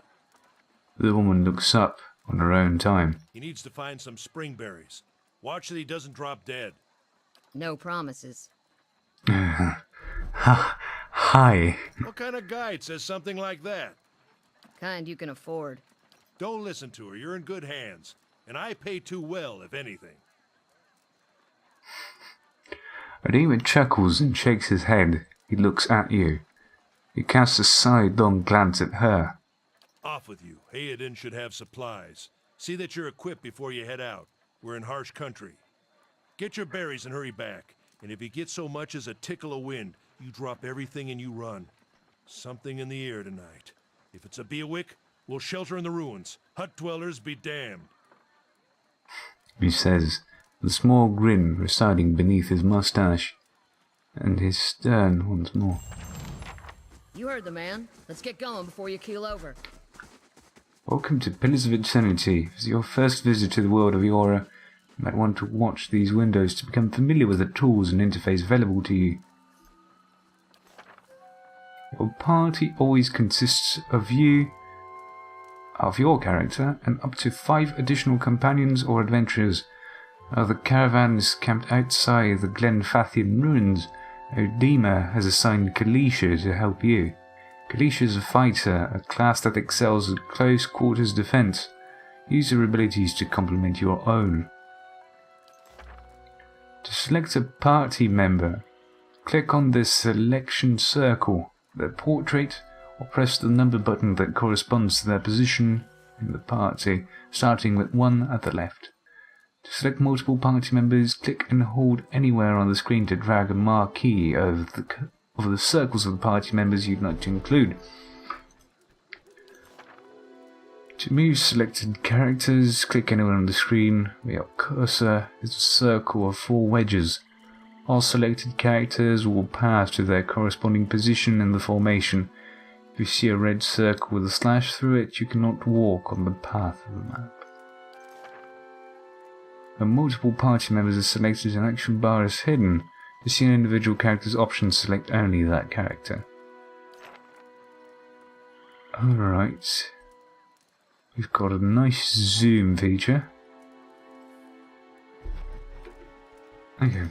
The woman looks up on her own time. He needs to find some springberries. Watch that he doesn't drop dead. No promises. Hi. What kind of guide says something like that? Kind you can afford. Don't listen to her. You're in good hands. And I pay too well, if anything. Adema chuckles and shakes his head. He looks at you. He casts a sidelong glance at her. Off with you. Hayden should have supplies. See that you're equipped before you head out. We're in harsh country. Get your berries and hurry back. And if you get so much as a tickle of wind, you drop everything and you run. Something in the air tonight. If it's a Beawick, we'll shelter in the ruins. Hut dwellers be damned. He says, with a small grin residing beneath his mustache, and his stern once more. You heard the man. Let's get going before you keel over. Welcome to Pillars of Eternity. If it's your first visit to the world of Yora, you might want to watch these windows to become familiar with the tools and interface available to you. Your party always consists of you, of your character, and up to 5 additional companions or adventurers. The caravan is camped outside the Glenfathian ruins. Odema has assigned Kalisha to help you. Kalisha is a fighter, a class that excels at close quarters defense. Use her abilities to complement your own. To select a party member, click on the selection circle, their portrait, or press the number button that corresponds to their position in the party, starting with 1 at the left. To select multiple party members, click and hold anywhere on the screen to drag a marquee over the circles of the party members you'd like to include. To move selected characters, click anywhere on the screen where your cursor is a circle of 4 wedges. All selected characters will pass to their corresponding position in the formation. If you see a red circle with a slash through it, you cannot walk on the path of the map. When multiple party members are selected, an action bar is hidden. To see an individual character's options, select only that character. Alright. We've got a nice zoom feature. Okay.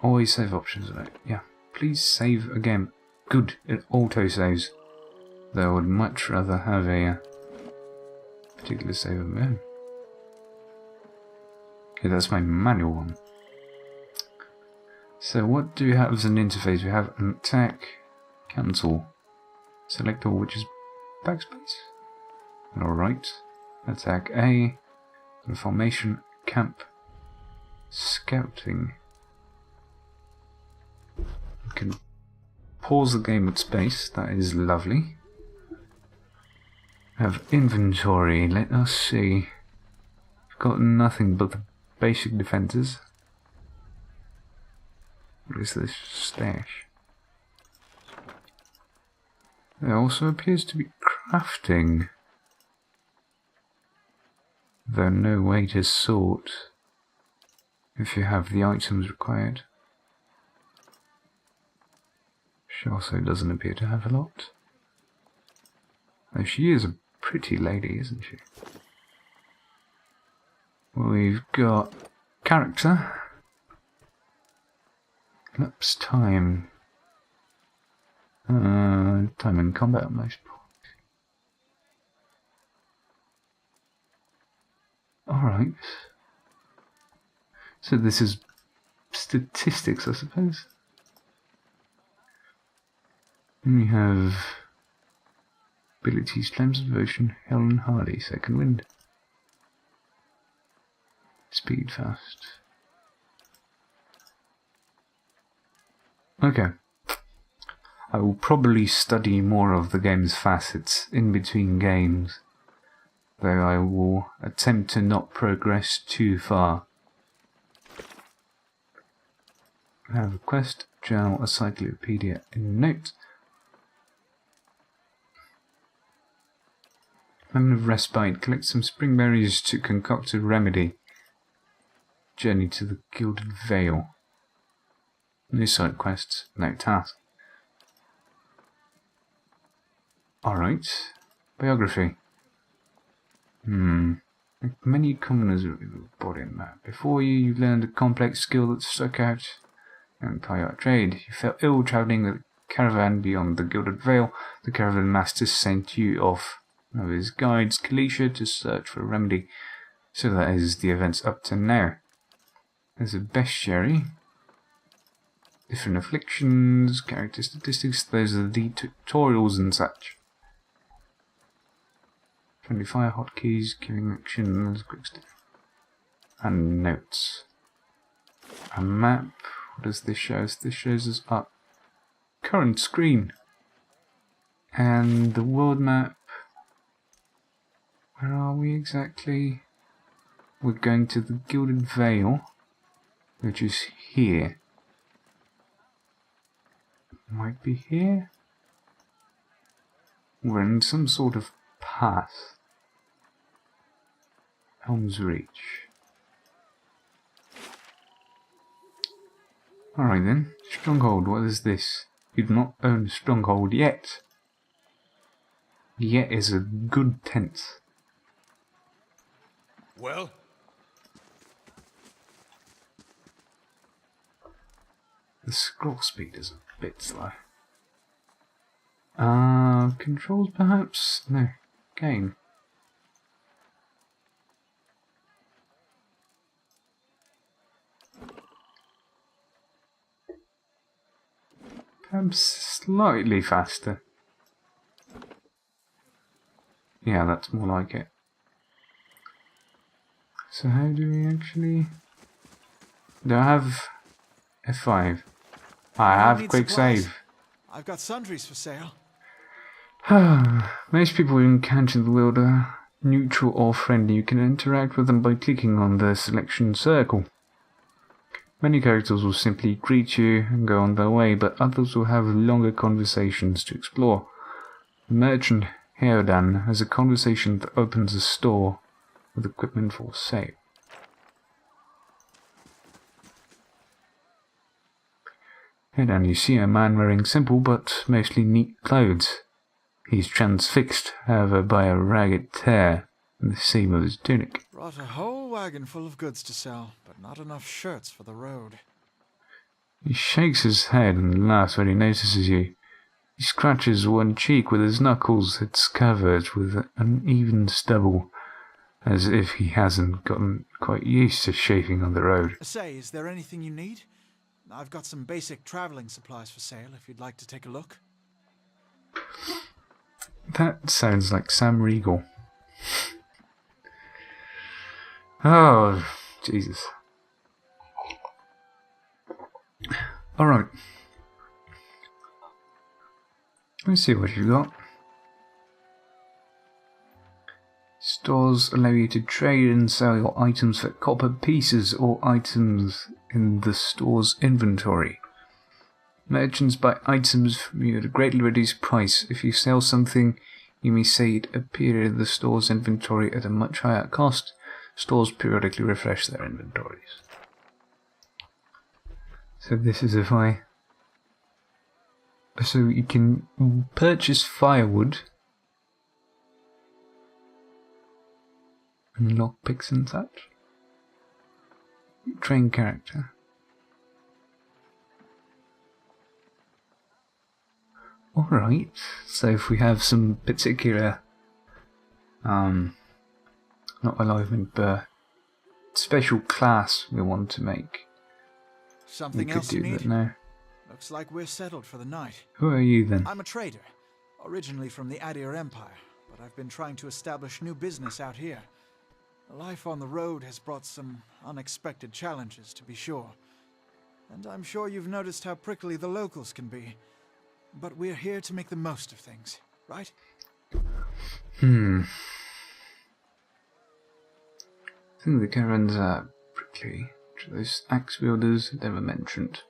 Always save options, right? Yeah. Please save again. Good, it auto-saves. Though I would much rather have a particular save of my own. Okay, that's my manual one. So what do we have as an interface? We have an attack, cancel, select all, which is backspace. Alright, attack A, formation, camp, scouting. We can pause the game with space, that is lovely. We have inventory, let us see. We've got nothing but the basic defenses. What is this stash? There also appears to be crafting, though no way to sort if you have the items required. She also doesn't appear to have a lot. Though she is a pretty lady, isn't she? We've got character. Lapse time. Time in combat most points. Alright. So this is statistics, I suppose. Then we have abilities, Flames of Devotion, Helen Hardy, Second Wind. Speed fast. Okay. I will probably study more of the game's facets in between games, though I will attempt to not progress too far. I have a quest, journal, a cyclopedia, in note. Moment of respite, collect some springberries to concoct a remedy. Journey to the Gilded Vale. New side quests, no task. Alright. Biography. Many commoners were brought in that. Before you learned a complex skill that stuck out. and carry out trade. You fell ill travelling with a caravan beyond the Gilded Vale. The caravan master sent you off with his guides, Kalisha, to search for a remedy. So that is the events up to now. There's a bestiary. Different afflictions, character statistics, those are the tutorials and such. Friendly fire hotkeys, giving actions, quick step. And notes. A map. What does this show us? This shows us our current screen. And the world map. Where are we exactly? We're going to the Gilded Vale, which is here. Might be here. We're in some sort of path. Helm's Reach. Alright then, Stronghold, what is this? You do not own a Stronghold yet. Yet is a good tense. Well? The scroll speed is a bit slow. Controls perhaps? No. Game. Perhaps slightly faster. Yeah, that's more like it. So how do we actually... Do I have F5? I have quick save. I've got sundries for sale. Most people who encounter the world are neutral or friendly. You can interact with them by clicking on the selection circle. Many characters will simply greet you and go on their way, but others will have longer conversations to explore. The merchant Heodan has a conversation that opens a store with equipment for sale. Heodan, you see a man wearing simple but mostly neat clothes. He's transfixed, however, by a ragged tear in the seam of his tunic. Brought a whole wagon full of goods to sell, but not enough shirts for the road. He shakes his head and laughs when he notices you. He scratches one cheek with his knuckles. It's covered with uneven stubble, as if he hasn't gotten quite used to shaving on the road. Say, is there anything you need? I've got some basic traveling supplies for sale if you'd like to take a look. That sounds like Sam Riegel. Oh, Jesus. Alright. Let's see what you got. Stores allow you to trade and sell your items for copper pieces or items in the store's inventory. Merchants buy items from you at a greatly reduced price. If you sell something, you may say it appeared in the store's inventory at a much higher cost. Stores periodically refresh their inventories. So this is if I... So you can purchase firewood and lockpicks and such. Train character. Alright, so if we have some particular not alignment, but special class we want to make, Something we could else do you need? that now. Looks like we're settled for the night. Who are you then? I'm a trader, originally from the Adir Empire, but I've been trying to establish new business out here. Life on the road has brought some unexpected challenges, to be sure. And I'm sure you've noticed how prickly the locals can be. But we're here to make the most of things, right? I think the Caravans are prickly. Those axe wielders never mentioned.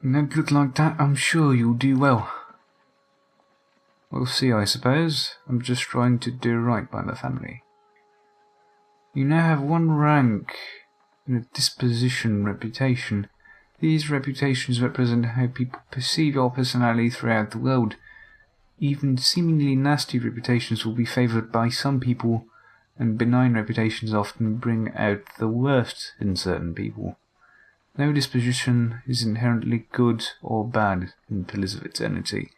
Ned look like that, I'm sure you'll do well. We'll see, I suppose. I'm just trying to do right by the family. You now have one rank in a disposition reputation. These reputations represent how people perceive your personality throughout the world. Even seemingly nasty reputations will be favoured by some people and benign reputations often bring out the worst in certain people. No disposition is inherently good or bad in Pillars of Eternity.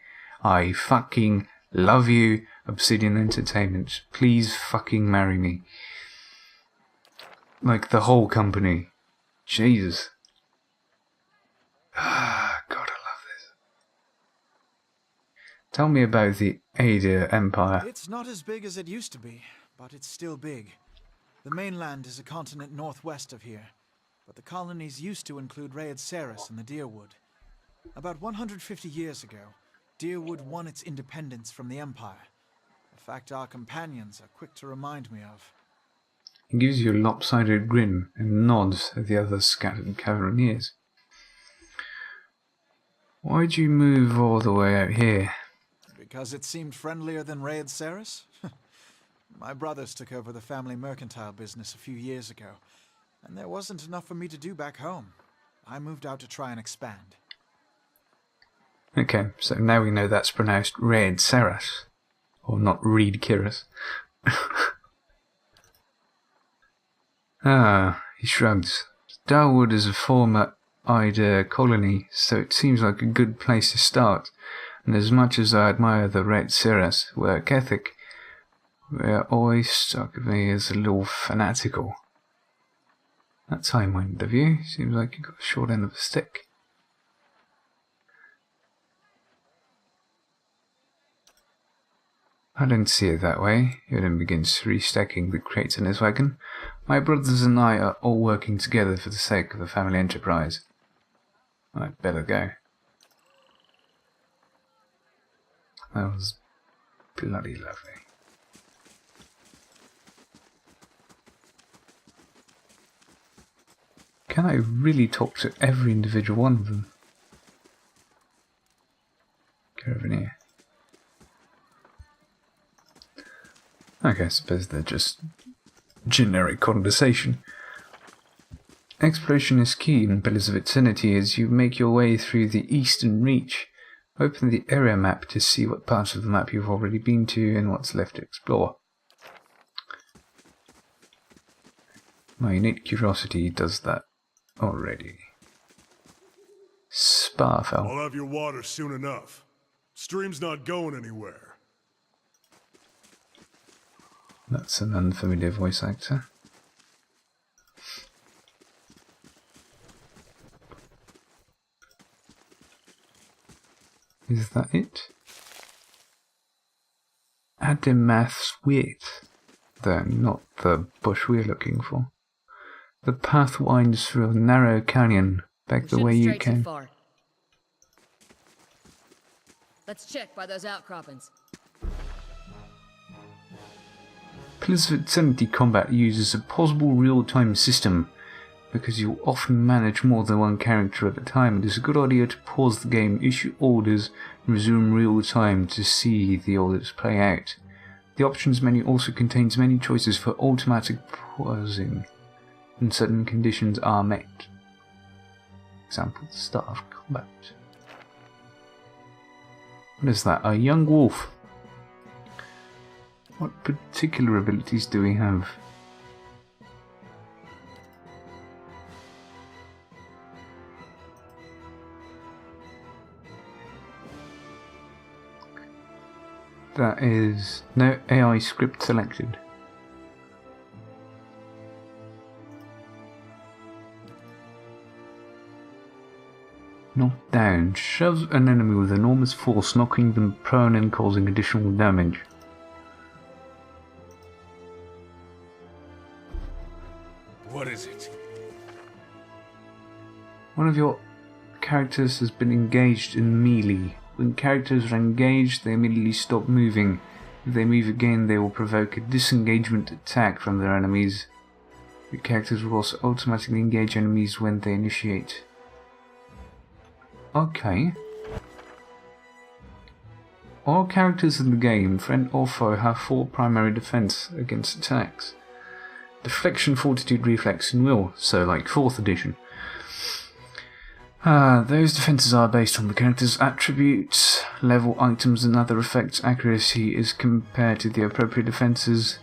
I fucking love you, Obsidian Entertainment. Please fucking marry me. Like the whole company. Jesus. God, I love this. Tell me about the Adir Empire. It's not as big as it used to be, but it's still big. The mainland is a continent northwest of here, but the colonies used to include Rile-playing and the Deerwood. About 150 years ago, Deerwood won its independence from the Empire, a fact our companions are quick to remind me of. He gives you a lopsided grin and nods at the other scattered Cavaliers. Why'd you move all the way out here? Because it seemed friendlier than Rile-playing? My brothers took over the family mercantile business a few years ago, and there wasn't enough for me to do back home. I moved out to try and expand. Okay, so now we know that's pronounced Rile-playing, or not Reed-Kiris. He shrugs. Darwood is a former Ida colony, so it seems like a good place to start. And as much as I admire the Rile-playing work ethic, they always struck me as a little fanatical. That's how I mind of you. Seems like you got a short end of the stick. I don't see it that way. Odin begins restacking the crates in his wagon. My brothers and I are all working together for the sake of the family enterprise. I'd better go. That was bloody lovely. Can I really talk to every individual one of them? Caravan. Okay, I suppose they're just generic conversation. Exploration is key in Pillars of Eternity as you make your way through the Eastern Reach. Open the area map to see what parts of the map you've already been to and what's left to explore. My innate curiosity does that already. Sparfell. I'll have your water soon enough. Stream's not going anywhere. That's an unfamiliar voice actor. Is that it? Adimath's wit. Though not the bush we're looking for. The path winds through a narrow canyon, back the way you came. Let's check by those outcroppings. Pillars of Eternity combat uses a possible real-time system. Because you'll often manage more than one character at a time, it is a good idea to pause the game, issue orders, and resume real time to see the orders play out. The options menu also contains many choices for automatic pausing when certain conditions are met. Example, the start of combat. What is that? A young wolf. What particular abilities do we have? That is no AI script selected. Knocked down. Shoves an enemy with enormous force, knocking them prone and causing additional damage. What is it? One of your characters has been engaged in melee. When characters are engaged, they immediately stop moving. If they move again, they will provoke a disengagement attack from their enemies. Your characters will also automatically engage enemies when they initiate. Okay. All characters in the game, friend or foe, have 4 primary defense against attacks. Deflection, Fortitude, Reflex, and Will, so like 4th edition. Those defenses are based on the character's attributes, level, items, and other effects. Accuracy is compared to the appropriate defenses.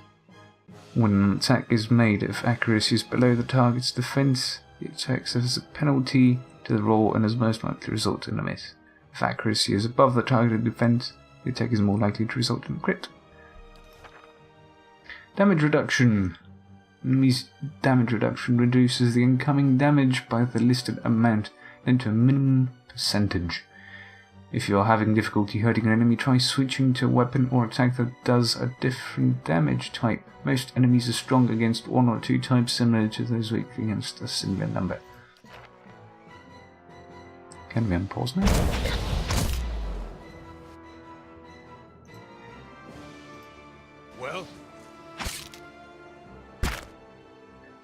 When an attack is made, if accuracy is below the target's defense, the attack serves as a penalty to the roll and is most likely to result in a miss. If accuracy is above the targeted defense, the attack is more likely to result in a crit. Damage reduction. Enemy's damage reduction reduces the incoming damage by the listed amount into a minimum percentage. If you are having difficulty hurting an enemy, try switching to a weapon or attack that does a different damage type. Most enemies are strong against one or two types similar to those weak against a similar number. Can we unpause now? Well?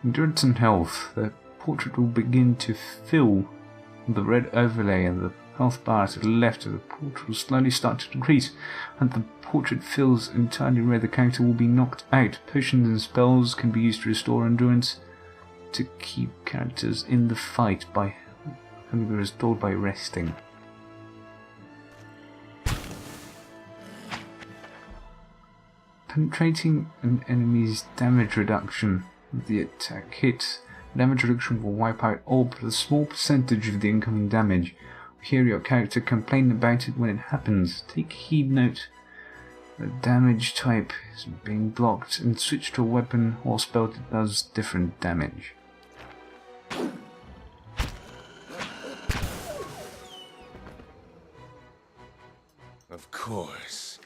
Endurance and health. The portrait will begin to fill. The red overlay and the health bar to the left of the portrait will slowly start to decrease. And the portrait fills entirely red, the character will be knocked out. Potions and spells can be used to restore endurance to keep characters in the fight can be restored by resting. Penetrating an enemy's damage reduction with the attack hit. Damage reduction will wipe out all but a small percentage of the incoming damage. Hear your character complain about it when it happens. Take heed note. The damage type is being blocked and switch to a weapon or spell that does different damage. Of course.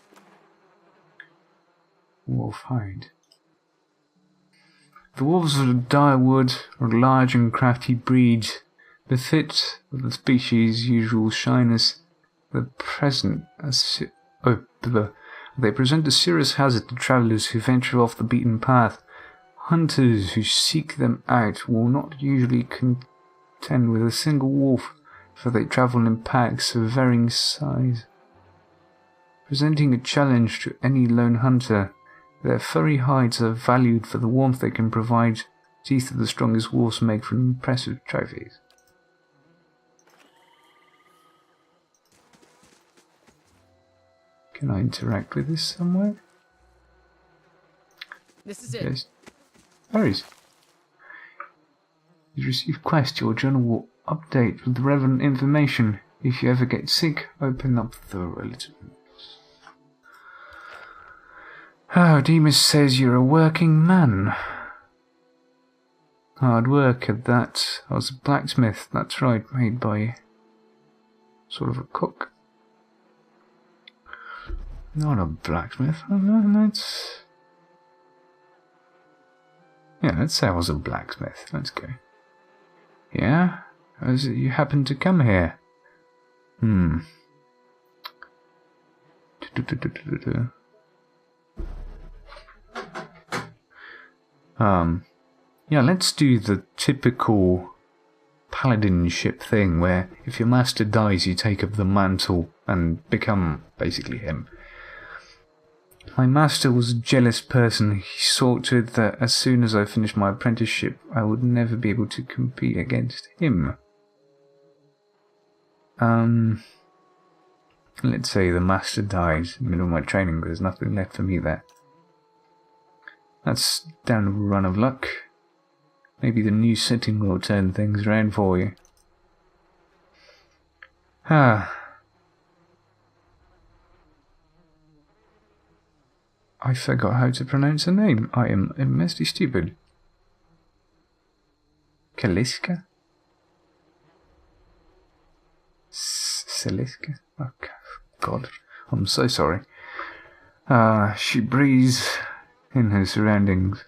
Wolf hide. The wolves of the Direwood are large and crafty breeds, befit of the species' usual shyness. They present a serious hazard to travellers who venture off the beaten path. Hunters who seek them out will not usually contend with a single wolf, for they travel in packs of varying size. Presenting a challenge to any lone hunter, their furry hides are valued for the warmth they can provide. Teeth of the strongest wolves make for impressive trophies. Can I interact with this somewhere? This is it. Yes. Berries. You receive quest. Your journal will update with the relevant information. If you ever get sick, open up the relative. Oh, Demas says you're a working man. Hard work at that. I was a blacksmith, that's right, made by sort of a cook. Not a blacksmith. Let's... Yeah, let's say I was a blacksmith. Let's go. Yeah? As you happen to come here? Yeah, let's do the typical paladinship thing where if your master dies you take up the mantle and become basically him. My master was a jealous person. He saw to it that as soon as I finished my apprenticeship I would never be able to compete against him. Let's say the master died in the middle of my training, but there's nothing left for me there. That's down a run of luck. Maybe the new setting will turn things around for you. I forgot how to pronounce her name. I am immensely stupid. Kaliska? Seliska? Oh, God. I'm so sorry. She breathes in her surroundings.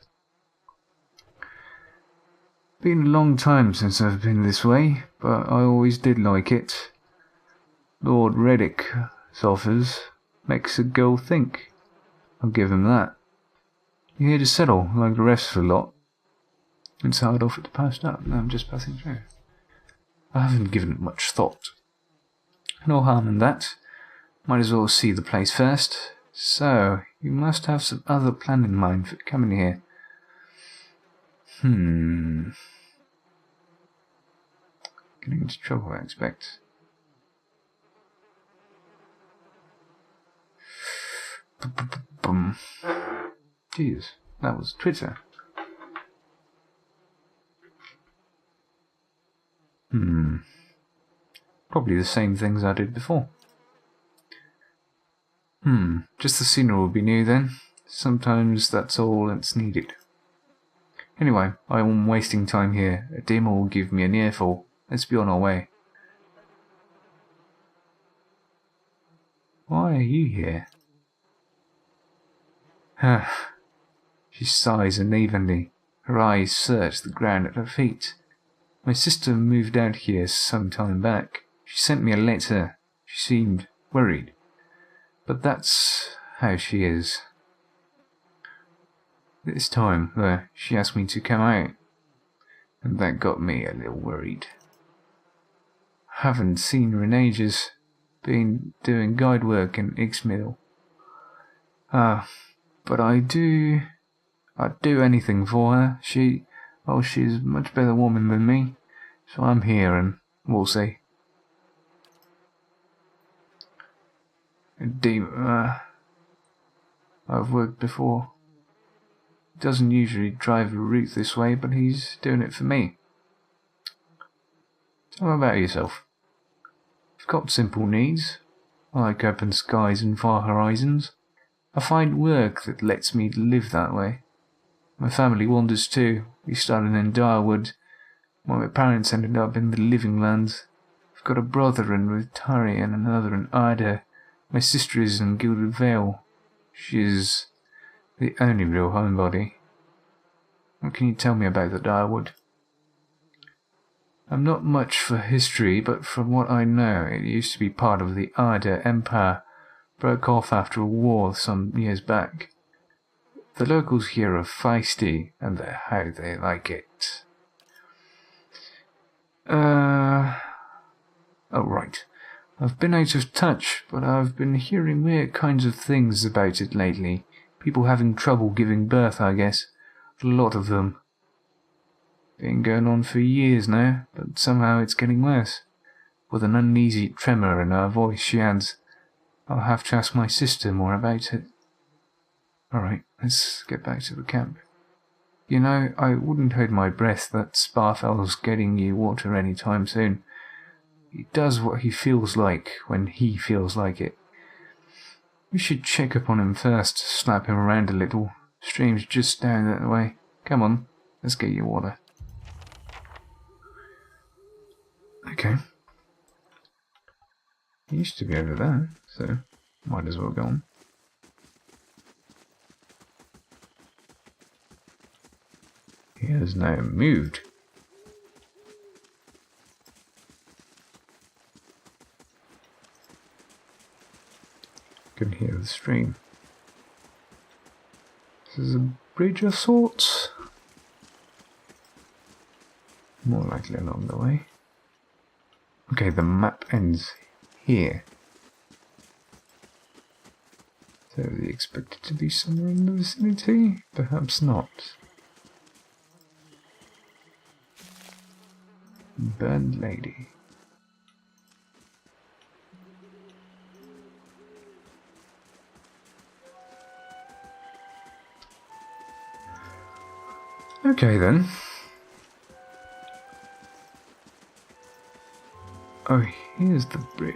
Been a long time since I've been this way, but I always did like it. Lord Reddick's offers makes a girl think. I'll give him that. You're here to settle, like the rest of the lot. It's hard offer to pass up. No, I'm just passing through. I haven't given it much thought. No harm in that. Might as well see the place first. So, you must have some other plan in mind for coming here. Getting into trouble, I expect. Jeez. that was Twitter. Probably the same things I did before. Just the scenery will be new then. Sometimes that's all that's needed. Anyway, I am wasting time here. A demon will give me an earful. Let's be on our way. Why are you here? She sighs unevenly. Her eyes search the ground at her feet. My sister moved out here some time back. She sent me a letter. She seemed worried. But that's how she is. This time, though, she asked me to come out. And that got me a little worried. Haven't seen her in ages. Been doing guide work in Ixmill. But I'd do anything for her. She's a much better woman than me. So I'm here and we'll see. I've worked before. He doesn't usually drive a route this way, but he's doing it for me. Tell me about yourself. I've got simple needs. I like open skies and far horizons. I find work that lets me live that way. My family wanders too. We started in Darwood, while my parents ended up in the Living Lands. I've got a brother in Rotari and another in Ida. My sister is in Gilded Vale. She's the only real homebody. What can you tell me about the Darwood? I'm not much for history, but from what I know, it used to be part of the Ida Empire. Broke off after a war some years back. The locals here are feisty, and they're how they like it. Oh right. I've been out of touch, but I've been hearing weird kinds of things about it lately. People having trouble giving birth, I guess. A lot of them. Been going on for years now, but somehow it's getting worse. With an uneasy tremor in her voice, she adds, I'll have to ask my sister more about it. Alright, let's get back to the camp. You know, I wouldn't hold my breath that Sparfell's getting you water any time soon. He does what he feels like when he feels like it. We should check up on him first, slap him around a little. Stream's just down that way. Come on, let's get you water. Okay. He used to be over there, so might as well go on. He has now moved. Can hear the stream. This is a bridge of sorts. More likely along the way. Okay, the map ends here. So they expected to be somewhere in the vicinity? Perhaps not. Bird Lady. Okay then. Oh, here's the bridge.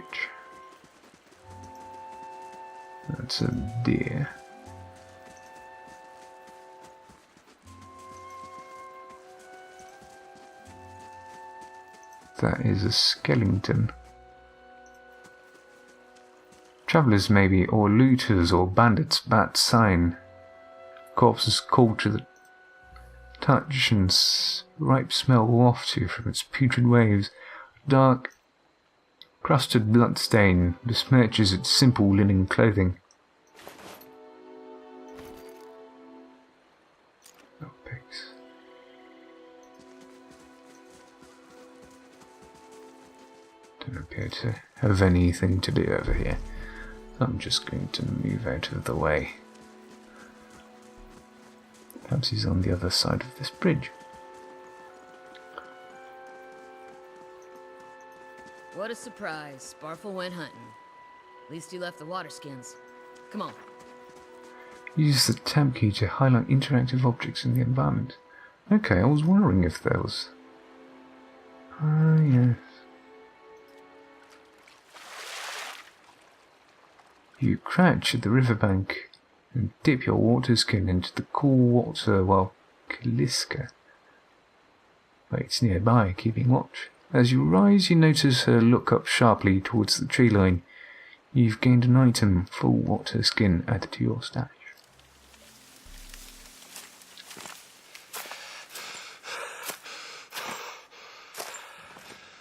That's a deer. That is a skeleton. Travellers maybe, or looters or bandits, bad sign. Corpses cold to the touch and ripe smell waft you from its putrid waves. Dark, crusted bloodstain besmirches its simple linen clothing. Oh, pigs. Don't appear to have anything to do over here. I'm just going to move out of the way. Perhaps he's on the other side of this bridge. What a surprise. Sparfel went hunting. At least he left the water skins. Come on. Use the tab key to highlight interactive objects in the environment. Okay, I was wondering if there was... Ah, yes. You crouch at the riverbank and dip your water skin into the cool water while Kaliska waits nearby, keeping watch. As you rise, you notice her look up sharply towards the tree line. You've gained an item, full water skin, added to your stash.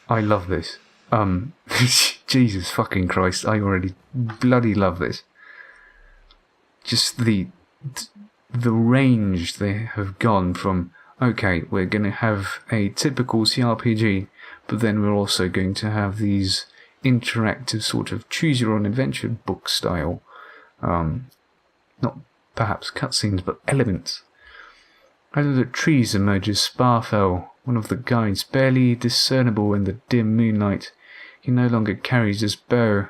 I love this. Jesus fucking Christ, I already bloody love this. Just the range they have gone from, okay, we're going to have a typical CRPG, but then we're also going to have these interactive sort of choose-your-own-adventure book style, not perhaps cutscenes, but elements. Out of the trees emerges Sparfell, one of the guides, barely discernible in the dim moonlight. He no longer carries his bow,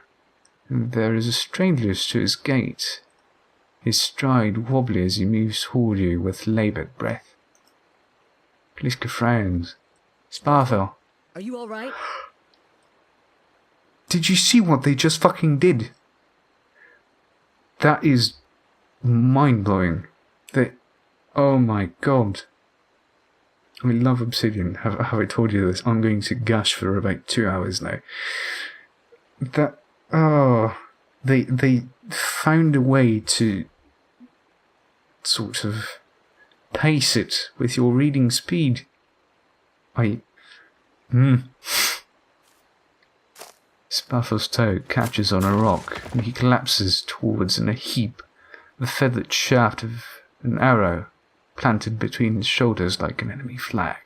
and there is a strangeness to his gait, his stride wobbly as he moves toward you with laboured breath. Kaliska frowns. Sparfell. Are you alright? Did you see what they just fucking did? That is mind-blowing. Oh my god. I love Obsidian. Have I told you this? I'm going to gush for about 2 hours now. They found a way to sort of pace it with your reading speed. Sparfell's toe catches on a rock, and he collapses towards in a heap, the feathered shaft of an arrow planted between his shoulders like an enemy flag.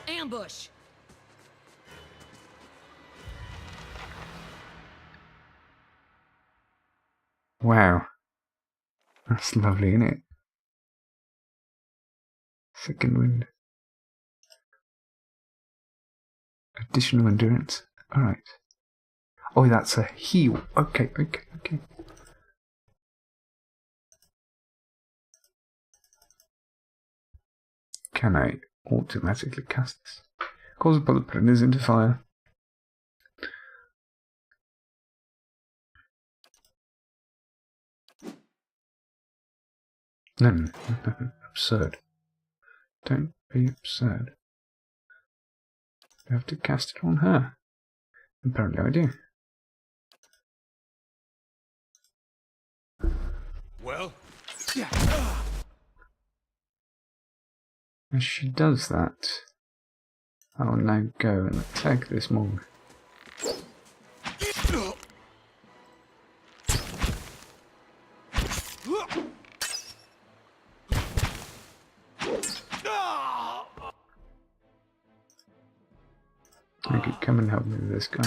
Ambush! Wow. That's lovely, isn't it? Second wind. Additional endurance. Alright. Oh, that's a heal. Okay. Can I automatically cast this? Cause bullet printers into fire. No. Absurd. Don't be absurd. I have to cast it on her. Apparently I do. Well? As she does that, I will now go and attack this monk. Okay, come and help me with this guy.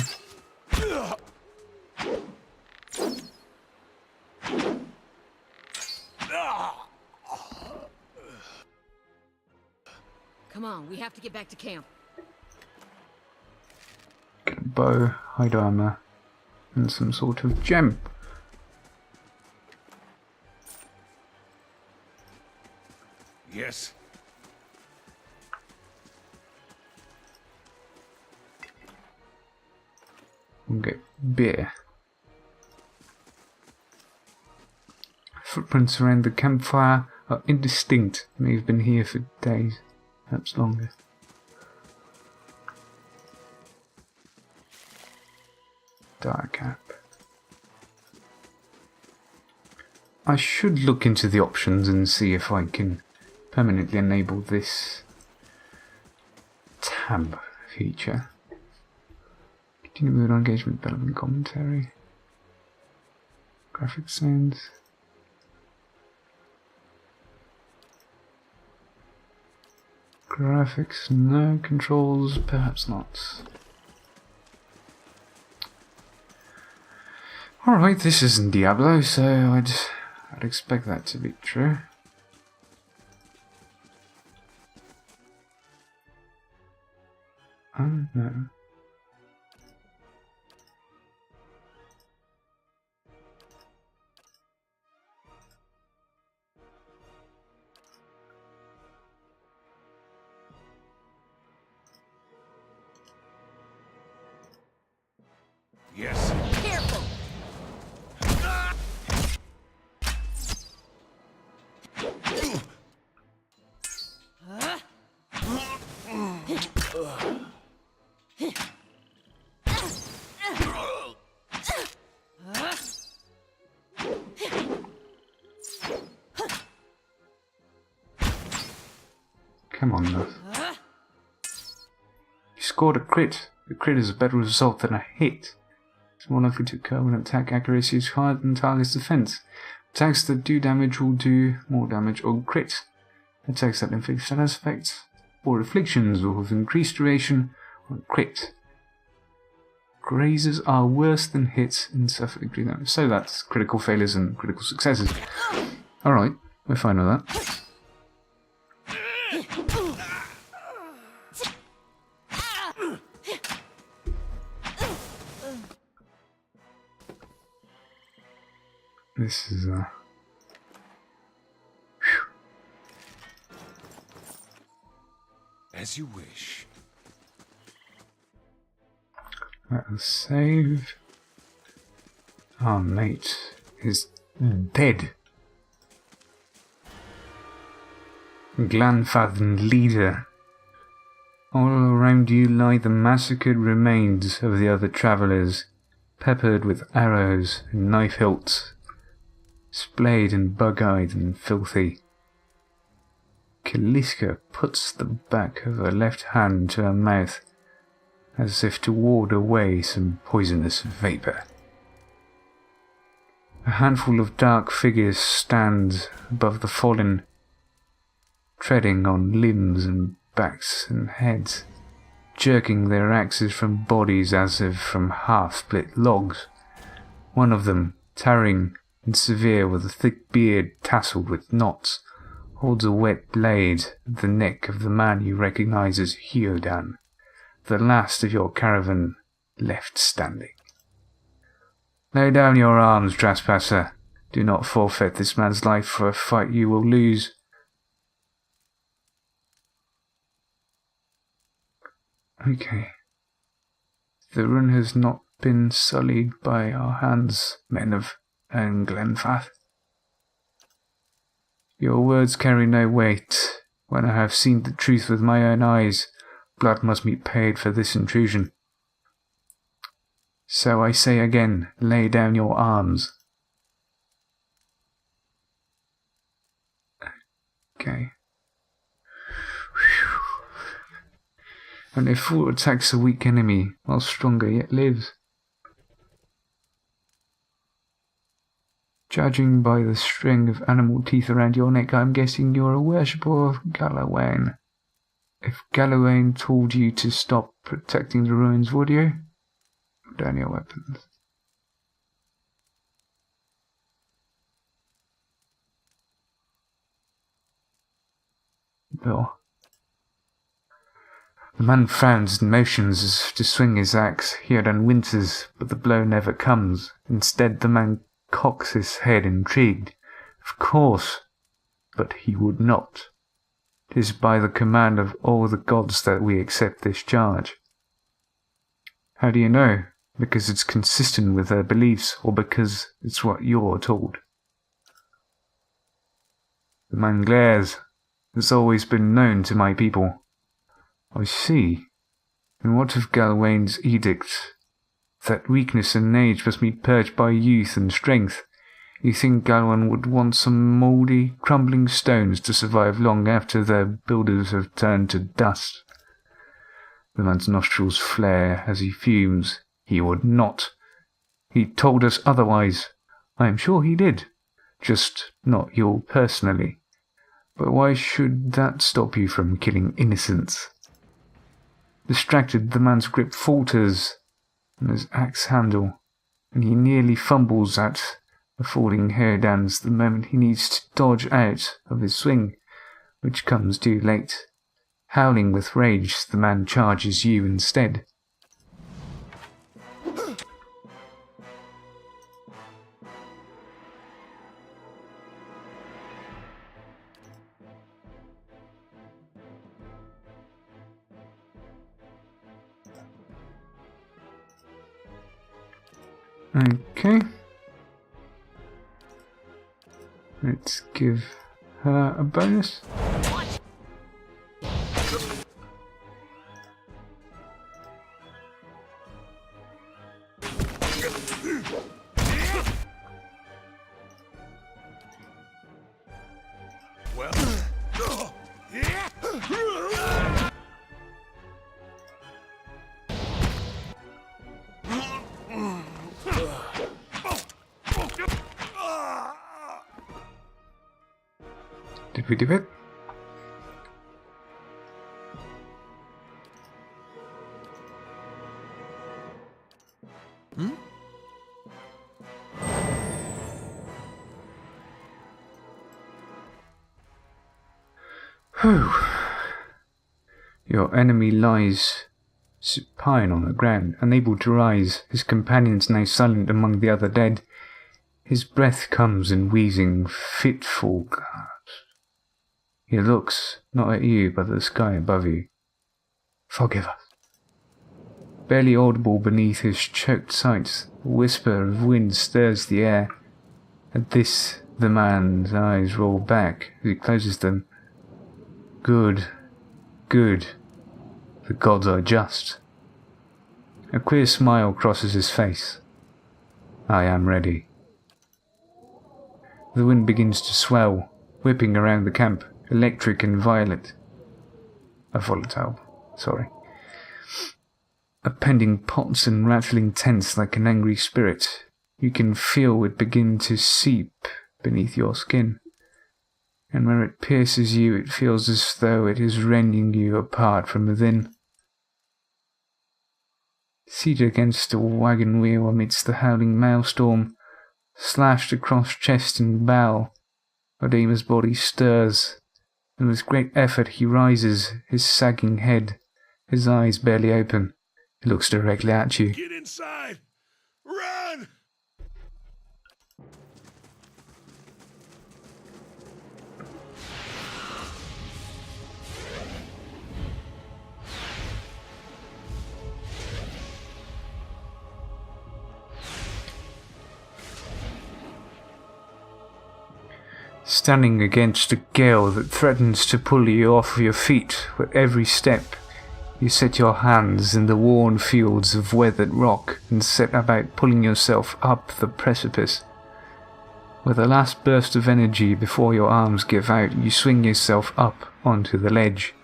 Come on, we have to get back to camp. Get a bow, hide armor, and some sort of gem. Yes. We'll get beer. Footprints around the campfire are indistinct. May have been here for days, perhaps longer. Dark cap. I should look into the options and see if I can permanently enable this tab feature. Continue mood on engagement, development commentary. Graphic sounds. Graphics, no. Controls, perhaps not. Alright, this isn't Diablo, so I'd expect that to be true. Oh no. Yes. Careful! Come on, love. You scored a crit. A crit is a better result than a hit. It's more likely to occur when attack accuracy is higher than target's defense. Attacks that do damage will do more damage on crit. Attacks that inflict status effects or afflictions will have increased duration on crit. Grazes are worse than hits in suffer degree damage. So that's critical failures and critical successes. Alright, we're fine with that. This is As you wish. Let's save. Our mate is dead. Glanfathan leader. All around you lie the massacred remains of the other travellers, peppered with arrows and knife hilts, splayed and bug-eyed and filthy. Kaliska puts the back of her left hand to her mouth, as if to ward away some poisonous vapour. A handful of dark figures stand above the fallen, treading on limbs and backs and heads, jerking their axes from bodies as if from half-split logs. One of them, towering and severe with a thick beard tasseled with knots, holds a wet blade at the neck of the man you recognize as Hiodan, the last of your caravan left standing. Lay down your arms, trespasser. Do not forfeit this man's life for a fight you will lose. Okay. The rune has not been sullied by our hands, men of Glenfath. Your words carry no weight. When I have seen the truth with my own eyes, blood must be paid for this intrusion. So I say again, lay down your arms. Okay. And a fool attacks a weak enemy, while stronger yet lives. Judging by the string of animal teeth around your neck, I'm guessing you're a worshipper of Galawain. If Galawain told you to stop protecting the ruins, would you? Put down your weapons. Bill. The man frowns and motions as if to swing his axe. Hiodan winces, but the blow never comes. Instead, the man cocks his head, intrigued. Of course, but he would not. 'Tis by the command of all the gods that we accept this charge. How do you know? Because it's consistent with their beliefs, or because it's what you're told? The man glares. It's always been known to my people. I see. And what of Galawain's edict? That weakness and age must be purged by youth and strength. You think Galawain would want some mouldy, crumbling stones to survive long after their builders have turned to dust? The man's nostrils flare as he fumes. He would not. He told us otherwise. I am sure he did. Just not you personally. But why should that stop you from killing innocents? Distracted, the man's grip falters on his axe handle, and he nearly fumbles at the falling Hairdans the moment he needs to dodge out of his swing, which comes too late. Howling with rage, the man charges you instead. Okay. Let's give her a bonus. Did we do it? Whew. Your enemy lies supine on the ground, unable to rise, his companions now silent among the other dead. His breath comes in wheezing, fitful gasps. He looks not at you, but at the sky above you. Forgive us. Barely audible beneath his choked sights, a whisper of wind stirs the air. At this, the man's eyes roll back as he closes them. Good, good. The gods are just. A queer smile crosses his face. I am ready. The wind begins to swell, whipping around the camp, electric and violet. Volatile, sorry. Appending pots and rattling tents like an angry spirit. You can feel it begin to seep beneath your skin. And when it pierces you, it feels as though it is rending you apart from within. Seated against a wagon wheel amidst the howling maelstrom, slashed across chest and bow, Odeema's body stirs, and with great effort he rises, his sagging head, his eyes barely open. He looks directly at you. Get inside! Run! Standing against a gale that threatens to pull you off your feet with every step, you set your hands in the worn fields of weathered rock and set about pulling yourself up the precipice. With a last burst of energy before your arms give out, you swing yourself up onto the ledge.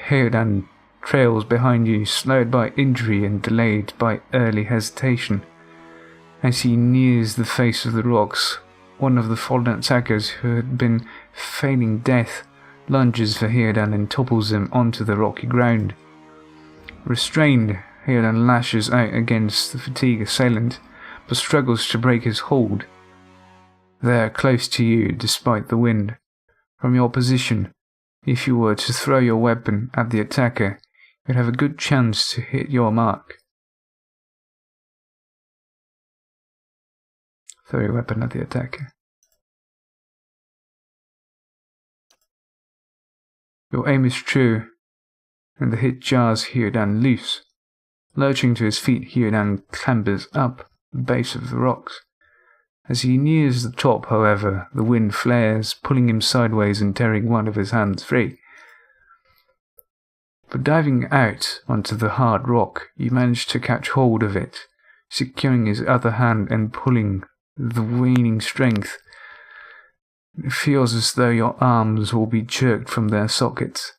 Heodan trails behind you, slowed by injury and delayed by early hesitation. As he nears the face of the rocks, one of the fallen attackers who had been feigning death lunges for Heodan and topples him onto the rocky ground. Restrained, Heodan lashes out against the fatigued assailant, but struggles to break his hold. They are close to you despite the wind. From your position, if you were to throw your weapon at the attacker, you'd have a good chance to hit your mark. Throw your weapon at the attacker. Your aim is true, and the hit jars Heodan loose. Lurching to his feet, Heodan clambers up the base of the rocks. As he nears the top, however, the wind flares, pulling him sideways and tearing one of his hands free. But diving out onto the hard rock, you manage to catch hold of it, securing his other hand and pulling the waning strength. It feels as though your arms will be jerked from their sockets.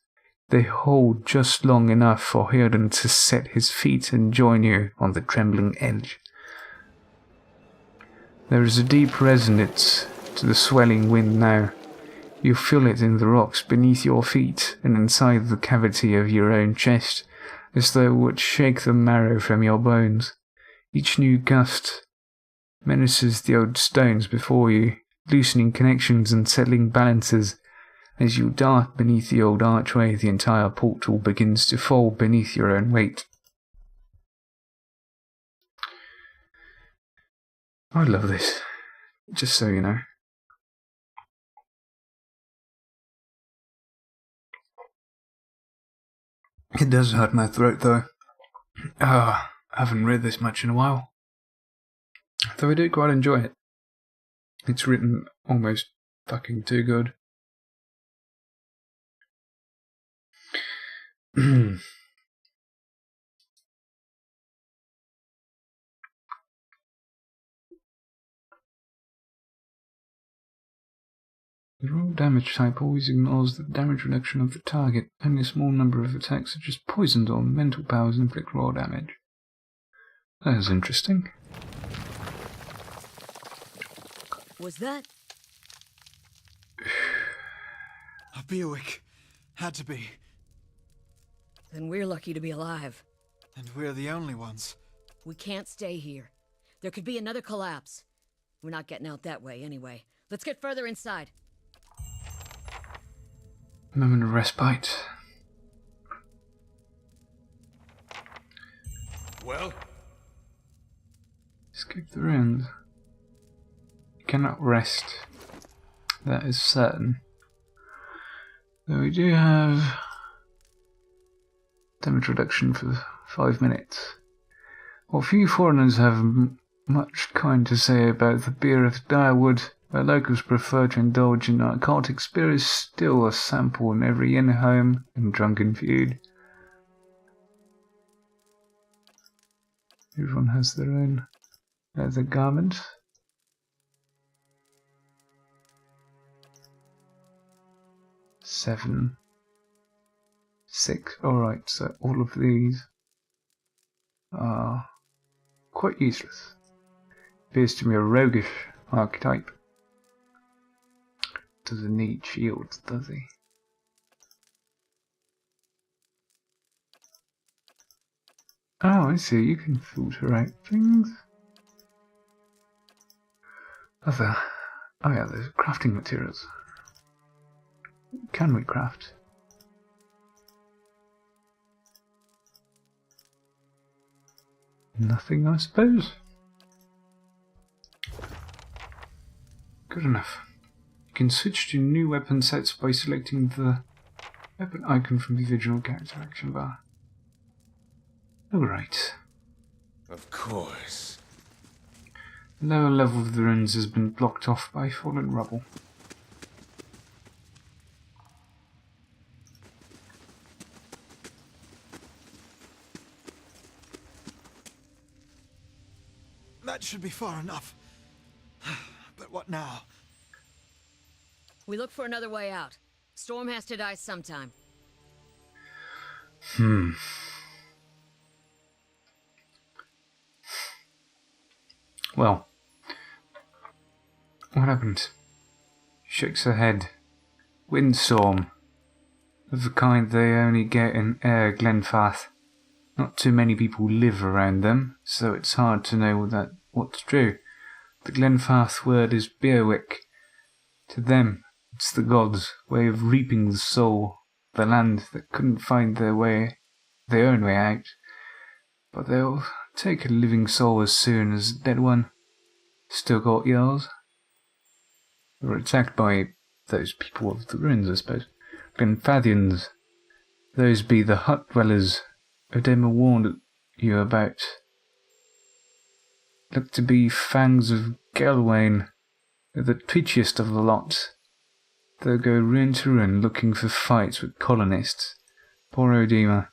They hold just long enough for Heodan to set his feet and join you on the trembling edge. There is a deep resonance to the swelling wind now. You feel it in the rocks beneath your feet and inside the cavity of your own chest, as though it would shake the marrow from your bones. Each new gust menaces the old stones before you, loosening connections and settling balances. As you dart beneath the old archway, the entire portal begins to fold beneath your own weight. I love this, just so you know. It does hurt my throat though. I haven't read this much in a while. Though I do quite enjoy it. It's written almost fucking too good. The raw damage type always ignores the damage reduction of the target. Only a small number of attacks such as poisoned or mental powers inflict raw damage. That is interesting. Was that? A Bewick. Had to be. Then we're lucky to be alive. And we're the only ones. We can't stay here. There could be another collapse. We're not getting out that way anyway. Let's get further inside. A moment of respite. Well? Escape the ruins. You cannot rest. That is certain. Though we do have damage reduction for 5 minutes. While few foreigners have much kind to say about the beer of Direwood, where locals prefer to indulge in narcotics, beer is still a sample in every inn home and drunken feud. Everyone has their own leather garments. Seven. 6. Alright, so all of these are quite useless. Appears to be a roguish archetype. Doesn't need shields, does he? Oh, I see, you can filter out things. Oh yeah, there's crafting materials. Can we craft? Nothing, I suppose. Good enough. You can switch to new weapon sets by selecting the weapon icon from the original character action bar. Alright. Of course. The lower level of the ruins has been blocked off by fallen rubble. That should be far enough. But what now? We look for another way out. Storm has to die sometime. Well, what happened? Shakes her head. Windstorm. Of the kind they only get in Glenfarth. Not too many people live around them, so it's hard to know what's true. The Glenfarth word is Beerwick. To them, it's the gods' way of reaping the soul, the land that couldn't find their own way out. But they'll take a living soul as soon as a dead one. Still got yours? They were attacked by those people of the ruins, I suppose. Glenfathians. Those be the hut dwellers Odema warned you about. Look to be fangs of Gelwain. They're the twitchiest of the lot. They'll go ruin to ruin looking for fights with colonists. Poor Odema.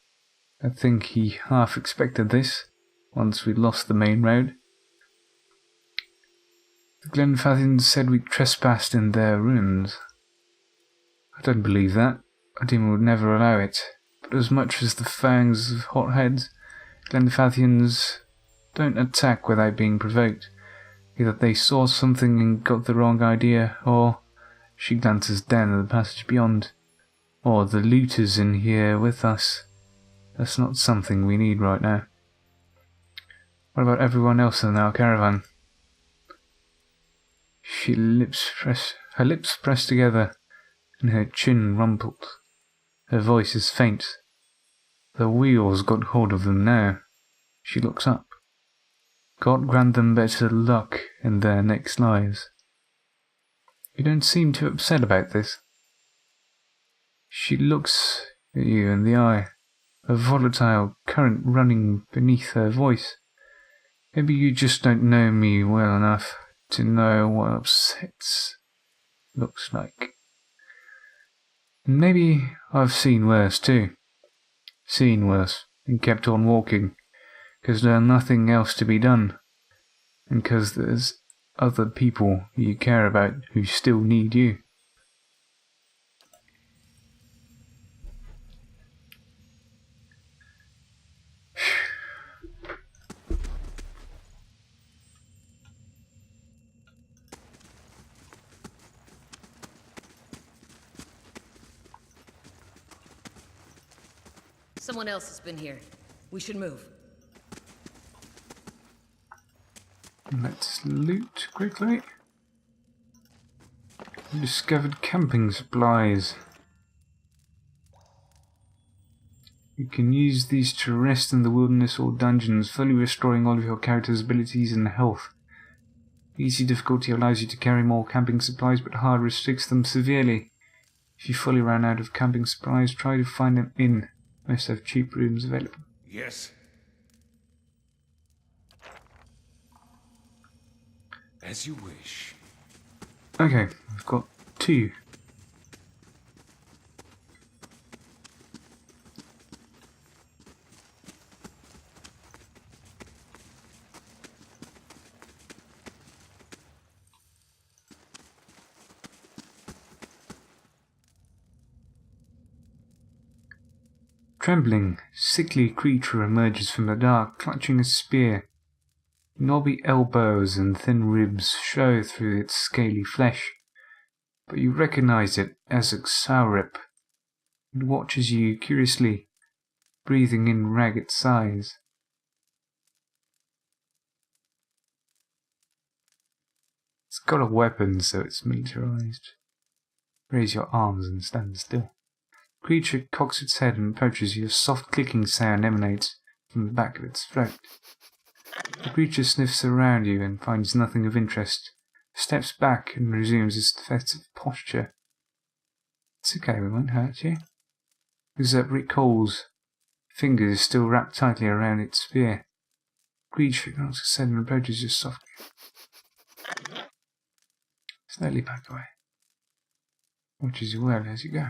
I think he half expected this, once we lost the main road. The Glenfathians said we trespassed in their ruins. I don't believe that. Odema would never allow it. But as much as the fangs of hotheads, Glenfathians don't attack without being provoked. Either they saw something and got the wrong idea, or she glances down at the passage beyond, or the looters in here with us. That's not something we need right now. What about everyone else in our caravan? Her lips pressed together, and her chin rumpled. Her voice is faint. The wheels got hold of them now. She looks up. God grant them better luck in their next lives. You don't seem too upset about this. She looks at you in the eye, a volatile current running beneath her voice. Maybe you just don't know me well enough to know what upset looks like. And maybe I've seen worse too. Seen worse and kept on walking, because there's nothing else to be done. And because there's other people you care about who still need you. Someone else has been here. We should move. Let's loot quickly. We discovered camping supplies. You can use these to rest in the wilderness or dungeons, fully restoring all of your character's abilities and health. Easy difficulty allows you to carry more camping supplies, but hard restricts them severely. If you fully run out of camping supplies, try to find an inn. Most have cheap rooms available. Yes. As you wish. Okay, I've got 2. Trembling, sickly creature emerges from the dark, clutching a spear. Knobby elbows and thin ribs show through its scaly flesh, but you recognize it as a Xaurip. It watches you curiously, breathing in ragged sighs. It's got a weapon, so it's militarized. Raise your arms and stand still. The creature cocks its head and approaches you. A soft clicking sound emanates from the back of its throat. The creature sniffs around you and finds nothing of interest, steps back and resumes its defensive posture. It's okay, we won't hurt you. Except recalls, fingers still wrapped tightly around its spear. The creature cocks its head and approaches you softly. Slowly back away. Watches you well as you go.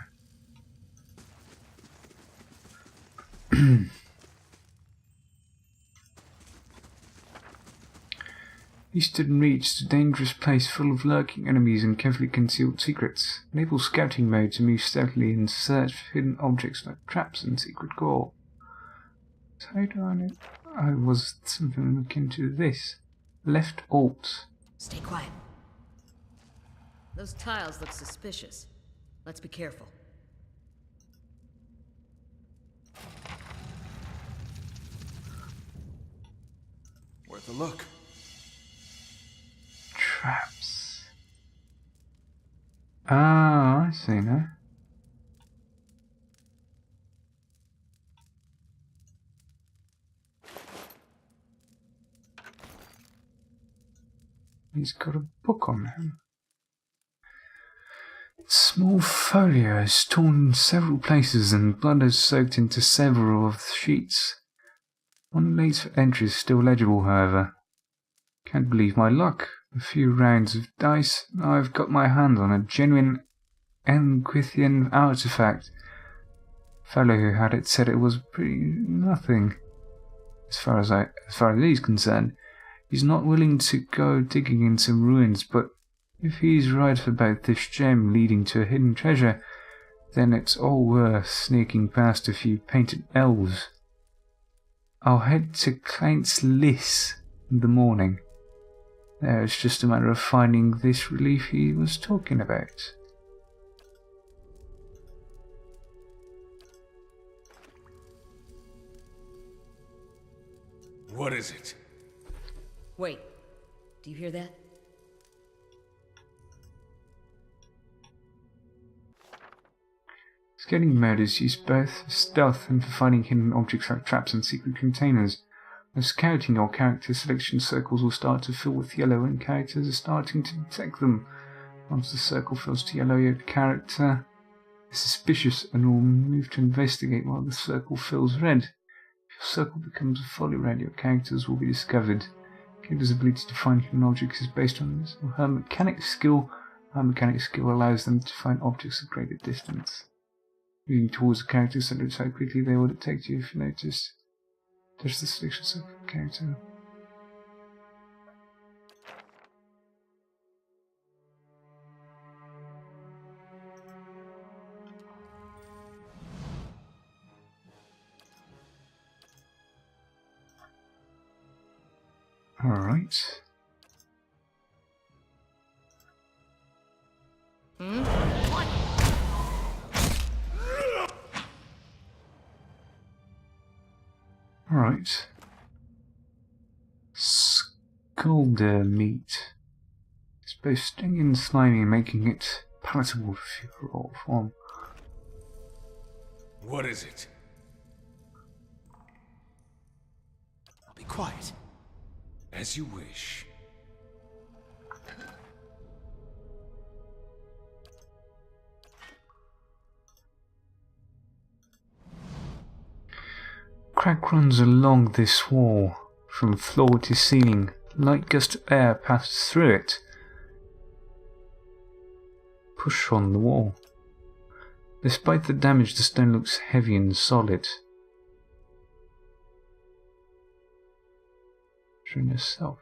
Eastern Reach is a dangerous place full of lurking enemies and carefully concealed secrets. Enable scouting mode to move stealthily and search for hidden objects like traps and secret gore. So how do I know? I was something akin to this. Left alt. Stay quiet. Those tiles look suspicious. Let's be careful. Worth a look. Traps. Ah, I see now. He's got a book on him. Small folio is torn in several places and blood has soaked into several of the sheets. One later entry is still legible, however. Can't believe my luck. A few rounds of dice, and I've got my hand on a genuine Enquithian artifact. The fellow who had it said it was pretty nothing. As far as he's concerned, he's not willing to go digging in some ruins, but if he's right about this gem leading to a hidden treasure, then it's all worth sneaking past a few painted elves. I'll head to Claint's Liss in the morning. There, it's just a matter of finding this relief he was talking about. What is it? Wait. Do you hear that? Scanning mode is used both for stealth and for finding hidden objects like traps and secret containers. When scouting, your character selection circles will start to fill with yellow and characters are starting to detect them. Once the circle fills to yellow, your character is suspicious and will move to investigate while the circle fills red. If your circle becomes fully red, your characters will be discovered. Character's ability to find hidden objects is based on this, or her mechanic skill. Her mechanic skill allows them to find objects at greater distance. Moving towards the character, so notice how quickly they will detect you if you notice. Touch the selection of the character. Alright. Alright. Sculder meat. It's both stinging and slimy, making it palatable for your raw form. What is it? I'll be quiet. As you wish. Crack runs along this wall, from floor to ceiling. Light gust of air passes through it. Push on the wall. Despite the damage, the stone looks heavy and solid. Train yourself.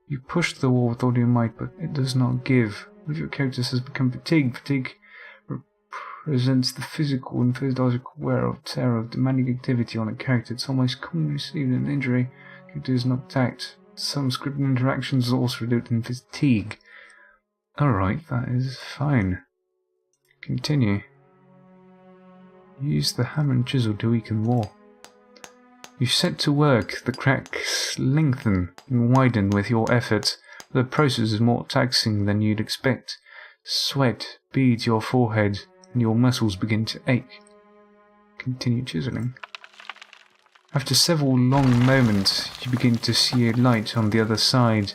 You push the wall with all your might, but it does not give. One of your characters has become fatigued. Fatigue represents the physical and physiological wear of terror of demanding activity on a character. It's almost commonly received an injury. The character is knocked out. Some scripted interactions also result in fatigue. Alright, that is fine. Continue. Use the hammer and chisel to weaken the wall. You set to work. The cracks lengthen and widen with your effort. The process is more taxing than you'd expect. Sweat beads your forehead and your muscles begin to ache. Continue chiseling. After several long moments, you begin to see a light on the other side.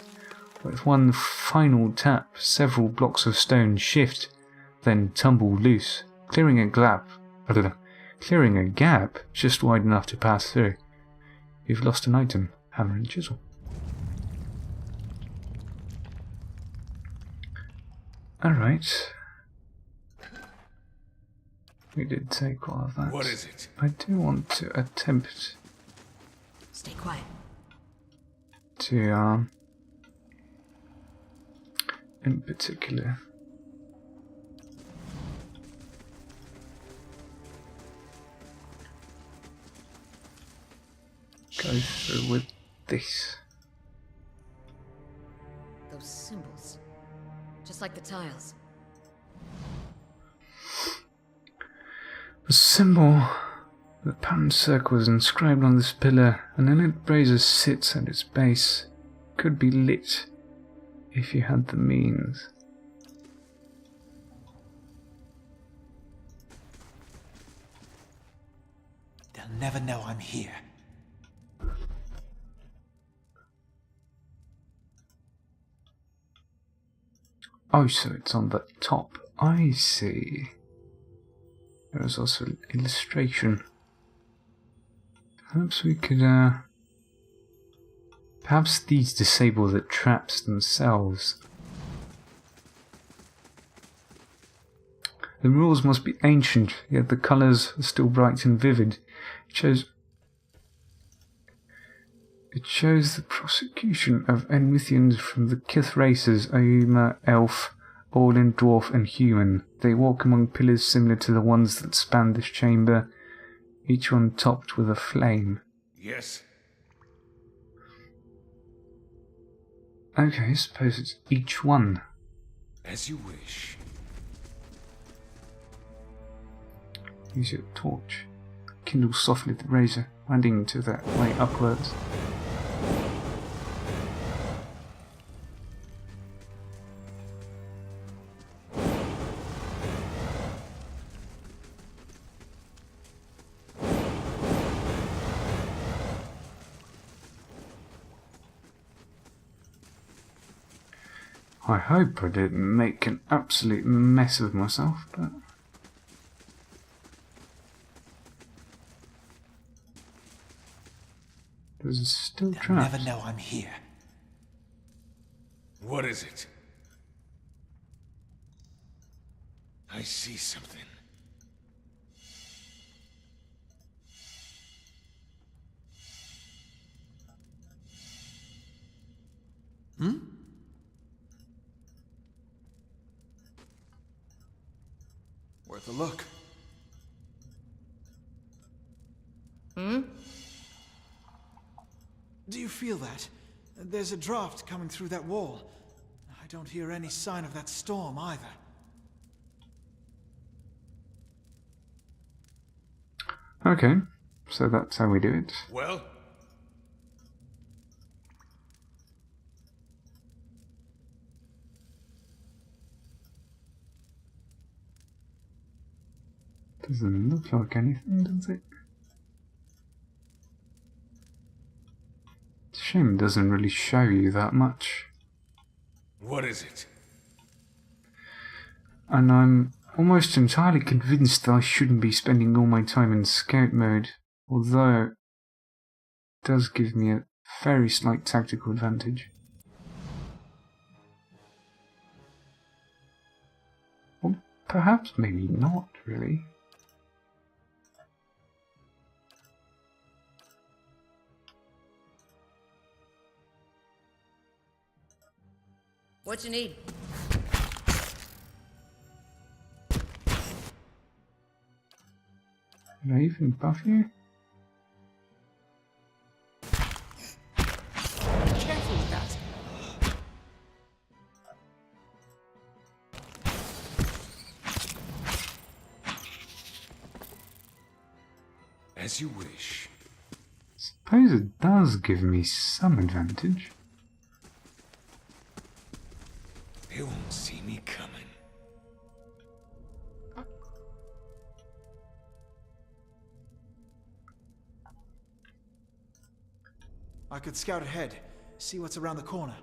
With one final tap, several blocks of stone shift, then tumble loose, clearing a gap just wide enough to pass through. You've lost an item, hammer and chisel. Alright. We did take all of that. What is it? I do want to attempt Stay quiet. to, in particular, go through with this. Those symbols. Just like the tiles. The symbol, the patterned circle is inscribed on this pillar, and a lit brazier sits at its base. Could be lit if you had the means. They'll never know I'm here. Oh, so it's on the top. I see. There is also an illustration. Perhaps we could, perhaps these disable the traps themselves. The rules must be ancient, yet the colours are still bright and vivid. It shows the prosecution of Enwithians from the Kith races, Auma, Elf, Orlin, Dwarf and Human. They walk among pillars similar to the ones that span this chamber, each one topped with a flame. Yes. Okay, I suppose it's each one. As you wish. Use your torch. Kindle softly the razor, winding to that way upwards. I hope I didn't make an absolute mess of myself, but... There's still They'll traps. never know I'm here. What is it? I see something. Worth a look. Do you feel that? There's a draft coming through that wall. I don't hear any sign of that storm either. Okay, so that's how we do it. Well? Doesn't look like anything, does it? It's a shame it doesn't really show you that much. What is it? And I'm almost entirely convinced that I shouldn't be spending all my time in scout mode, although it does give me a very slight tactical advantage. Or perhaps maybe not, really. What you need? Did I even buff you? Careful with that. As you wish. Suppose it does give me some advantage. They won't see me coming. I could scout ahead, see what's around the corner.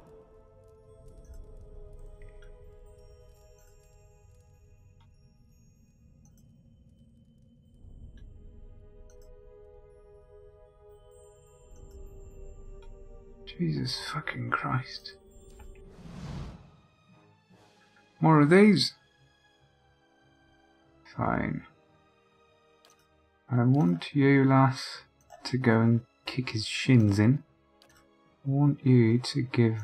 Jesus fucking Christ. More of these? Fine. I want you, lass, to go and kick his shins in. I want you to give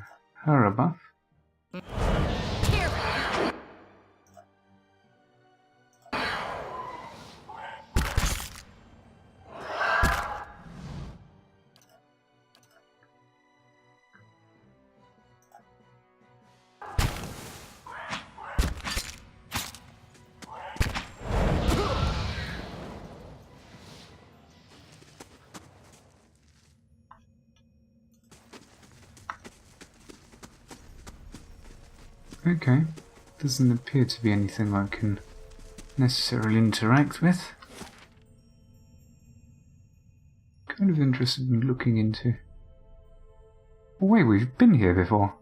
her a buff. Okay, doesn't appear to be anything I can necessarily interact with. Kind of interested in looking into. Oh wait, we've been here before.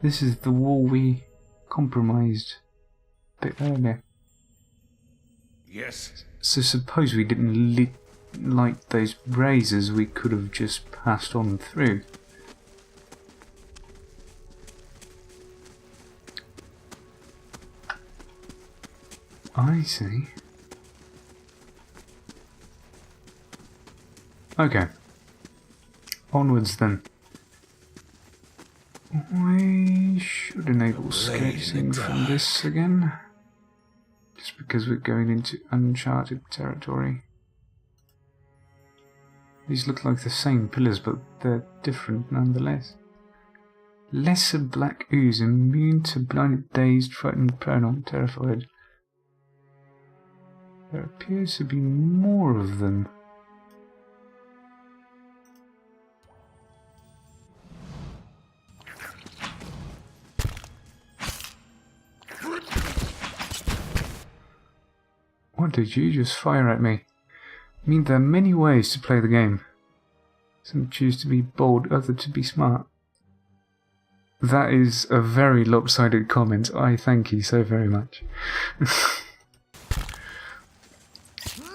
This is the wall we compromised a bit earlier. Yes. So suppose we didn't light those razors, we could have just passed on through. I see. Okay. Onwards then. I should enable scouting from this again. Just because we're going into uncharted territory. These look like the same pillars, but they're different nonetheless. Lesser black ooze, immune to blinded, dazed, frightened, paranoid, terrified. There appears to be more of them. What did you just fire at me? I mean, there are many ways to play the game. Some choose to be bold, others to be smart. That is a very lopsided comment. I thank you so very much.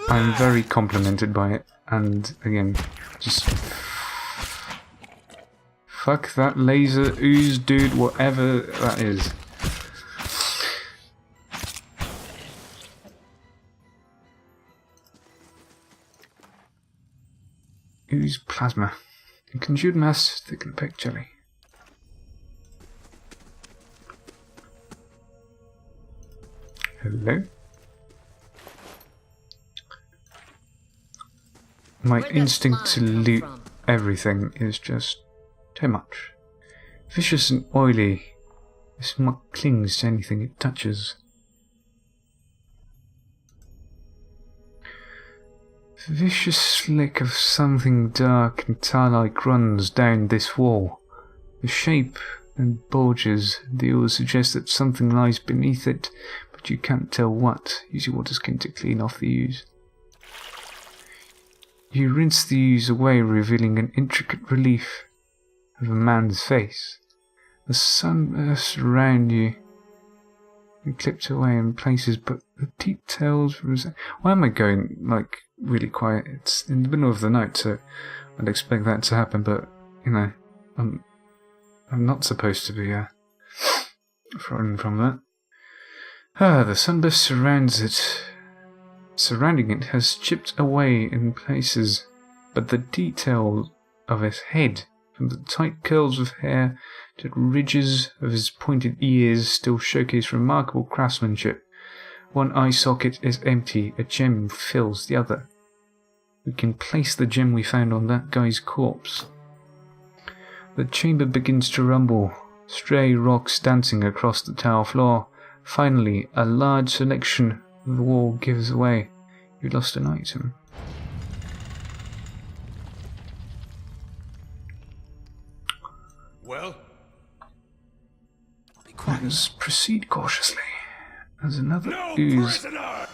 I'm very complimented by it, and again, just Fuck that laser ooze, dude, whatever that is. Ooze plasma. In congealed mass, thick and baked jelly. Hello? My Where'd that instinct to slime come loot from? everything is just too much. Vicious and oily. This muck clings to anything it touches. Vicious slick of something dark and tar-like runs down this wall. The shape and bulges, they all suggest that something lies beneath it, but you can't tell what. Use your water skin to clean off the ooze. You rinse the ooze away, revealing an intricate relief of a man's face. The sun bursts around you and clipped away in places, but the details... Why am I going, like, really quiet? It's in the middle of the night, so I'd expect that to happen, but, you know, I'm not supposed to be, running from that. The sunburst surrounding it has chipped away in places, but the detail of his head, from the tight curls of hair to the ridges of his pointed ears, still showcase remarkable craftsmanship. One eye socket is empty, a gem fills the other. We can place the gem we found on that guy's corpse. The chamber begins to rumble, stray rocks dancing across the tower floor. Finally, a large selection of the wall gives way. You lost an item. Well? Let us proceed cautiously. There's another No ooze. prisoners!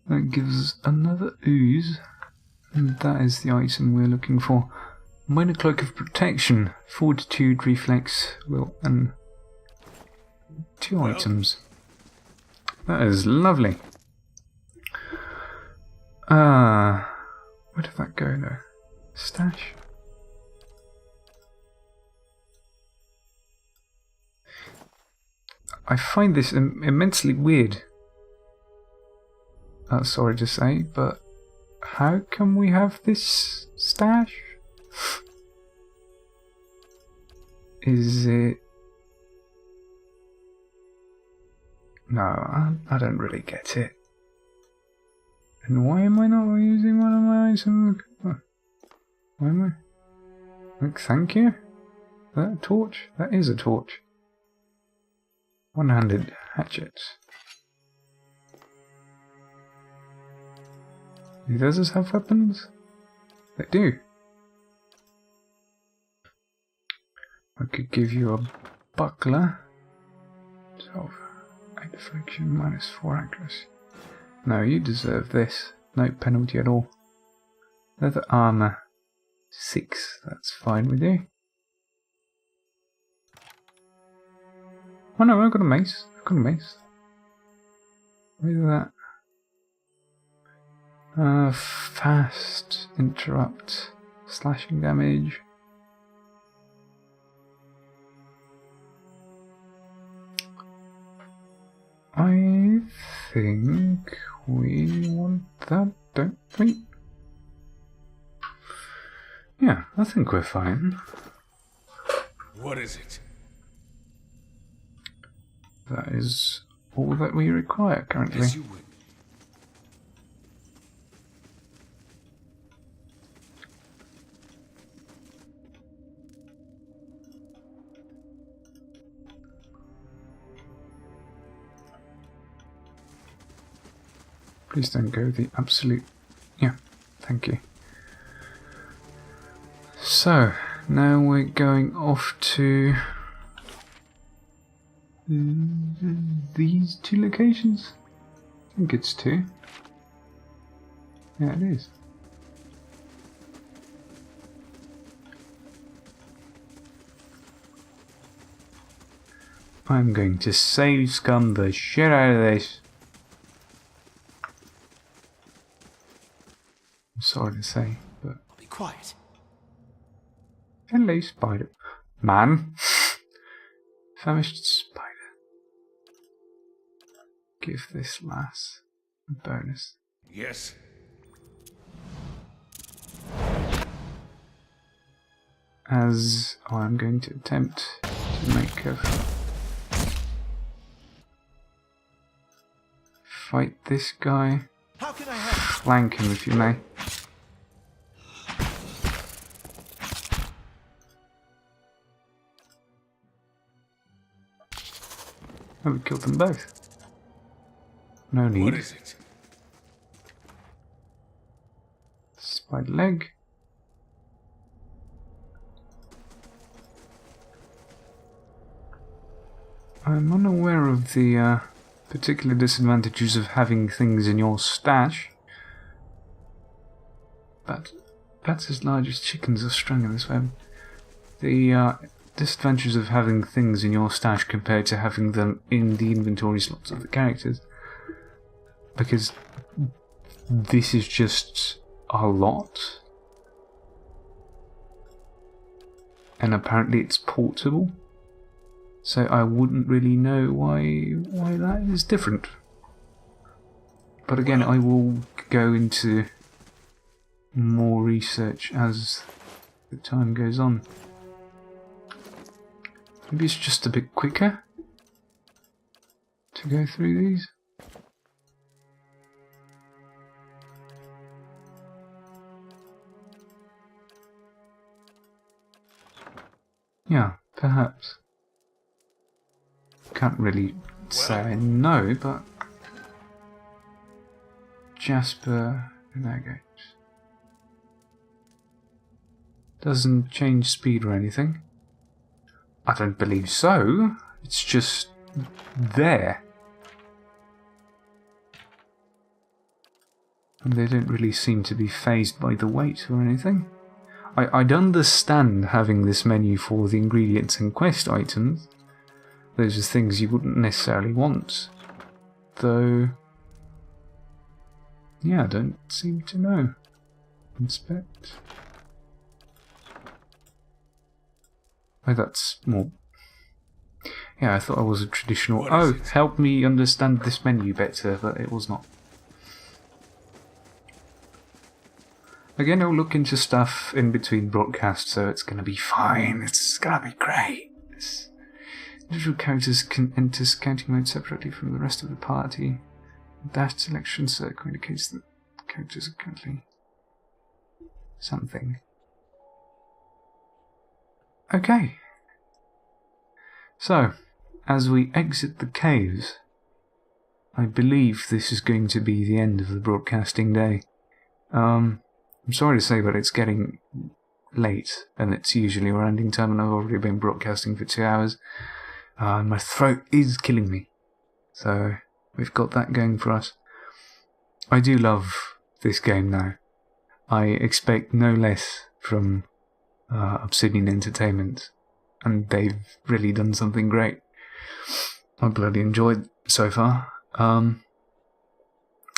That gives us another ooze, and that is the item we're looking for. Minor cloak of protection, fortitude, reflex, will, and two items. That is lovely. Where did that go though? Stash? I find this immensely weird. Sorry to say, but how can we have this stash? Is it... No, I don't really get it. And why am I not using one of my items? Why am I... Like, thank you? Is that a torch? That is a torch. One-handed hatchet. Do those have weapons? They do. I could give you a buckler. 12. 8 deflection, minus 4 accuracy. No, you deserve this. No penalty at all. Leather armor. 6. That's fine with you. Oh no, I've got a mace. I've got a mace. Where's that? Fast, interrupt, slashing damage. I think we want that, don't we? Yeah, I think we're fine. What is it? That is all that we require currently. As you would. Please don't go the absolute... Yeah, thank you. So, now we're going off to... these two locations? I think it's 2. Yeah, it is. I'm going to save scum the shit out of this. I'm sorry to say, but... Be quiet. Hello, spider. Man. Famished spider. Give this lass a bonus. Yes. As I'm going to attempt to make a fight this guy. How can I help? Flank him if you may. Oh, we killed them both. No need. What is it? Spider leg. I'm unaware of the particular disadvantages of having things in your stash. But bats as large as chickens are strung in this web. The disadvantages of having things in your stash compared to having them in the inventory slots of the characters. Because this is just a lot. And apparently it's portable. So I wouldn't really know why that is different. But again, I will go into more research as the time goes on. Maybe it's just a bit quicker to go through these. Yeah, perhaps. Can't really say no, but Jasper Nugget doesn't change speed or anything. I don't believe so. It's just there. And they don't really seem to be fazed by the weight or anything. I'd understand having this menu for the ingredients and quest items. Those are things you wouldn't necessarily want. Though, yeah, I don't seem to know. Inspect. Oh, that's more... Yeah, I thought I was a traditional... Oh, help me understand this menu better, but it was not. Again, I'll look into stuff in between broadcasts, so it's going to be fine. It's going to be great. Individual characters can enter scouting mode separately from the rest of the party. Dash selection circle indicates that characters are currently something. Okay. So, as we exit the caves, I believe this is going to be the end of the broadcasting day. I'm sorry to say, but it's getting late, and it's usually our ending time, and I've already been broadcasting for 2 hours. My throat is killing me, so we've got that going for us. I do love this game now. I expect no less from Obsidian Entertainment, and they've really done something great. I bloody enjoyed it so far.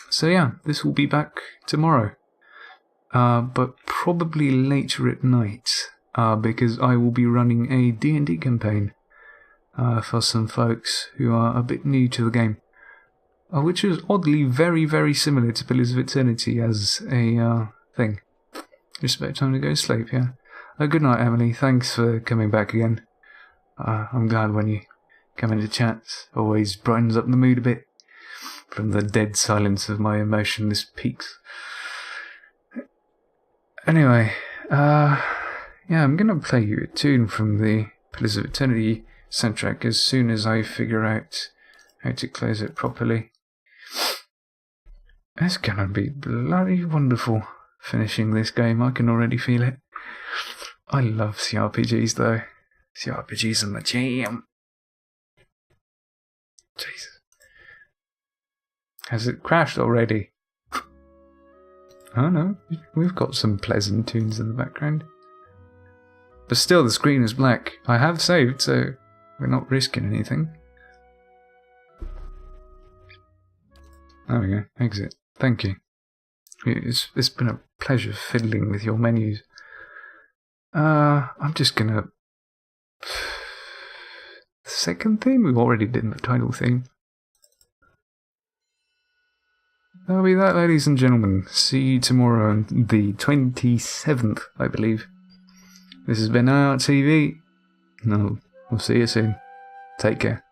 So yeah, this will be back tomorrow, but probably later at night, because I will be running a D&D campaign for some folks who are a bit new to the game, which is oddly very, very similar to Pillars of Eternity as a thing. Just about time to go to sleep, yeah? Good night, Emily. Thanks for coming back again. I'm glad when you come into chat. Always brightens up the mood a bit. From the dead silence of my emotionless peaks. Anyway, yeah, I'm going to play you a tune from the Pillars of Eternity soundtrack as soon as I figure out how to close it properly. It's gonna be bloody wonderful finishing this game. I can already feel it. I love CRPGs though. CRPGs are my jam. Jesus. Has it crashed already? Oh no, we've got some pleasant tunes in the background. But still the screen is black. I have saved, so we're not risking anything. There we go. Exit. Thank you. It's been a pleasure fiddling with your menus. I'm just gonna... The second theme? We already did the title theme. That'll be that, ladies and gentlemen. See you tomorrow on the 27th, I believe. This has been ARTV. No, we'll see you soon. Take care.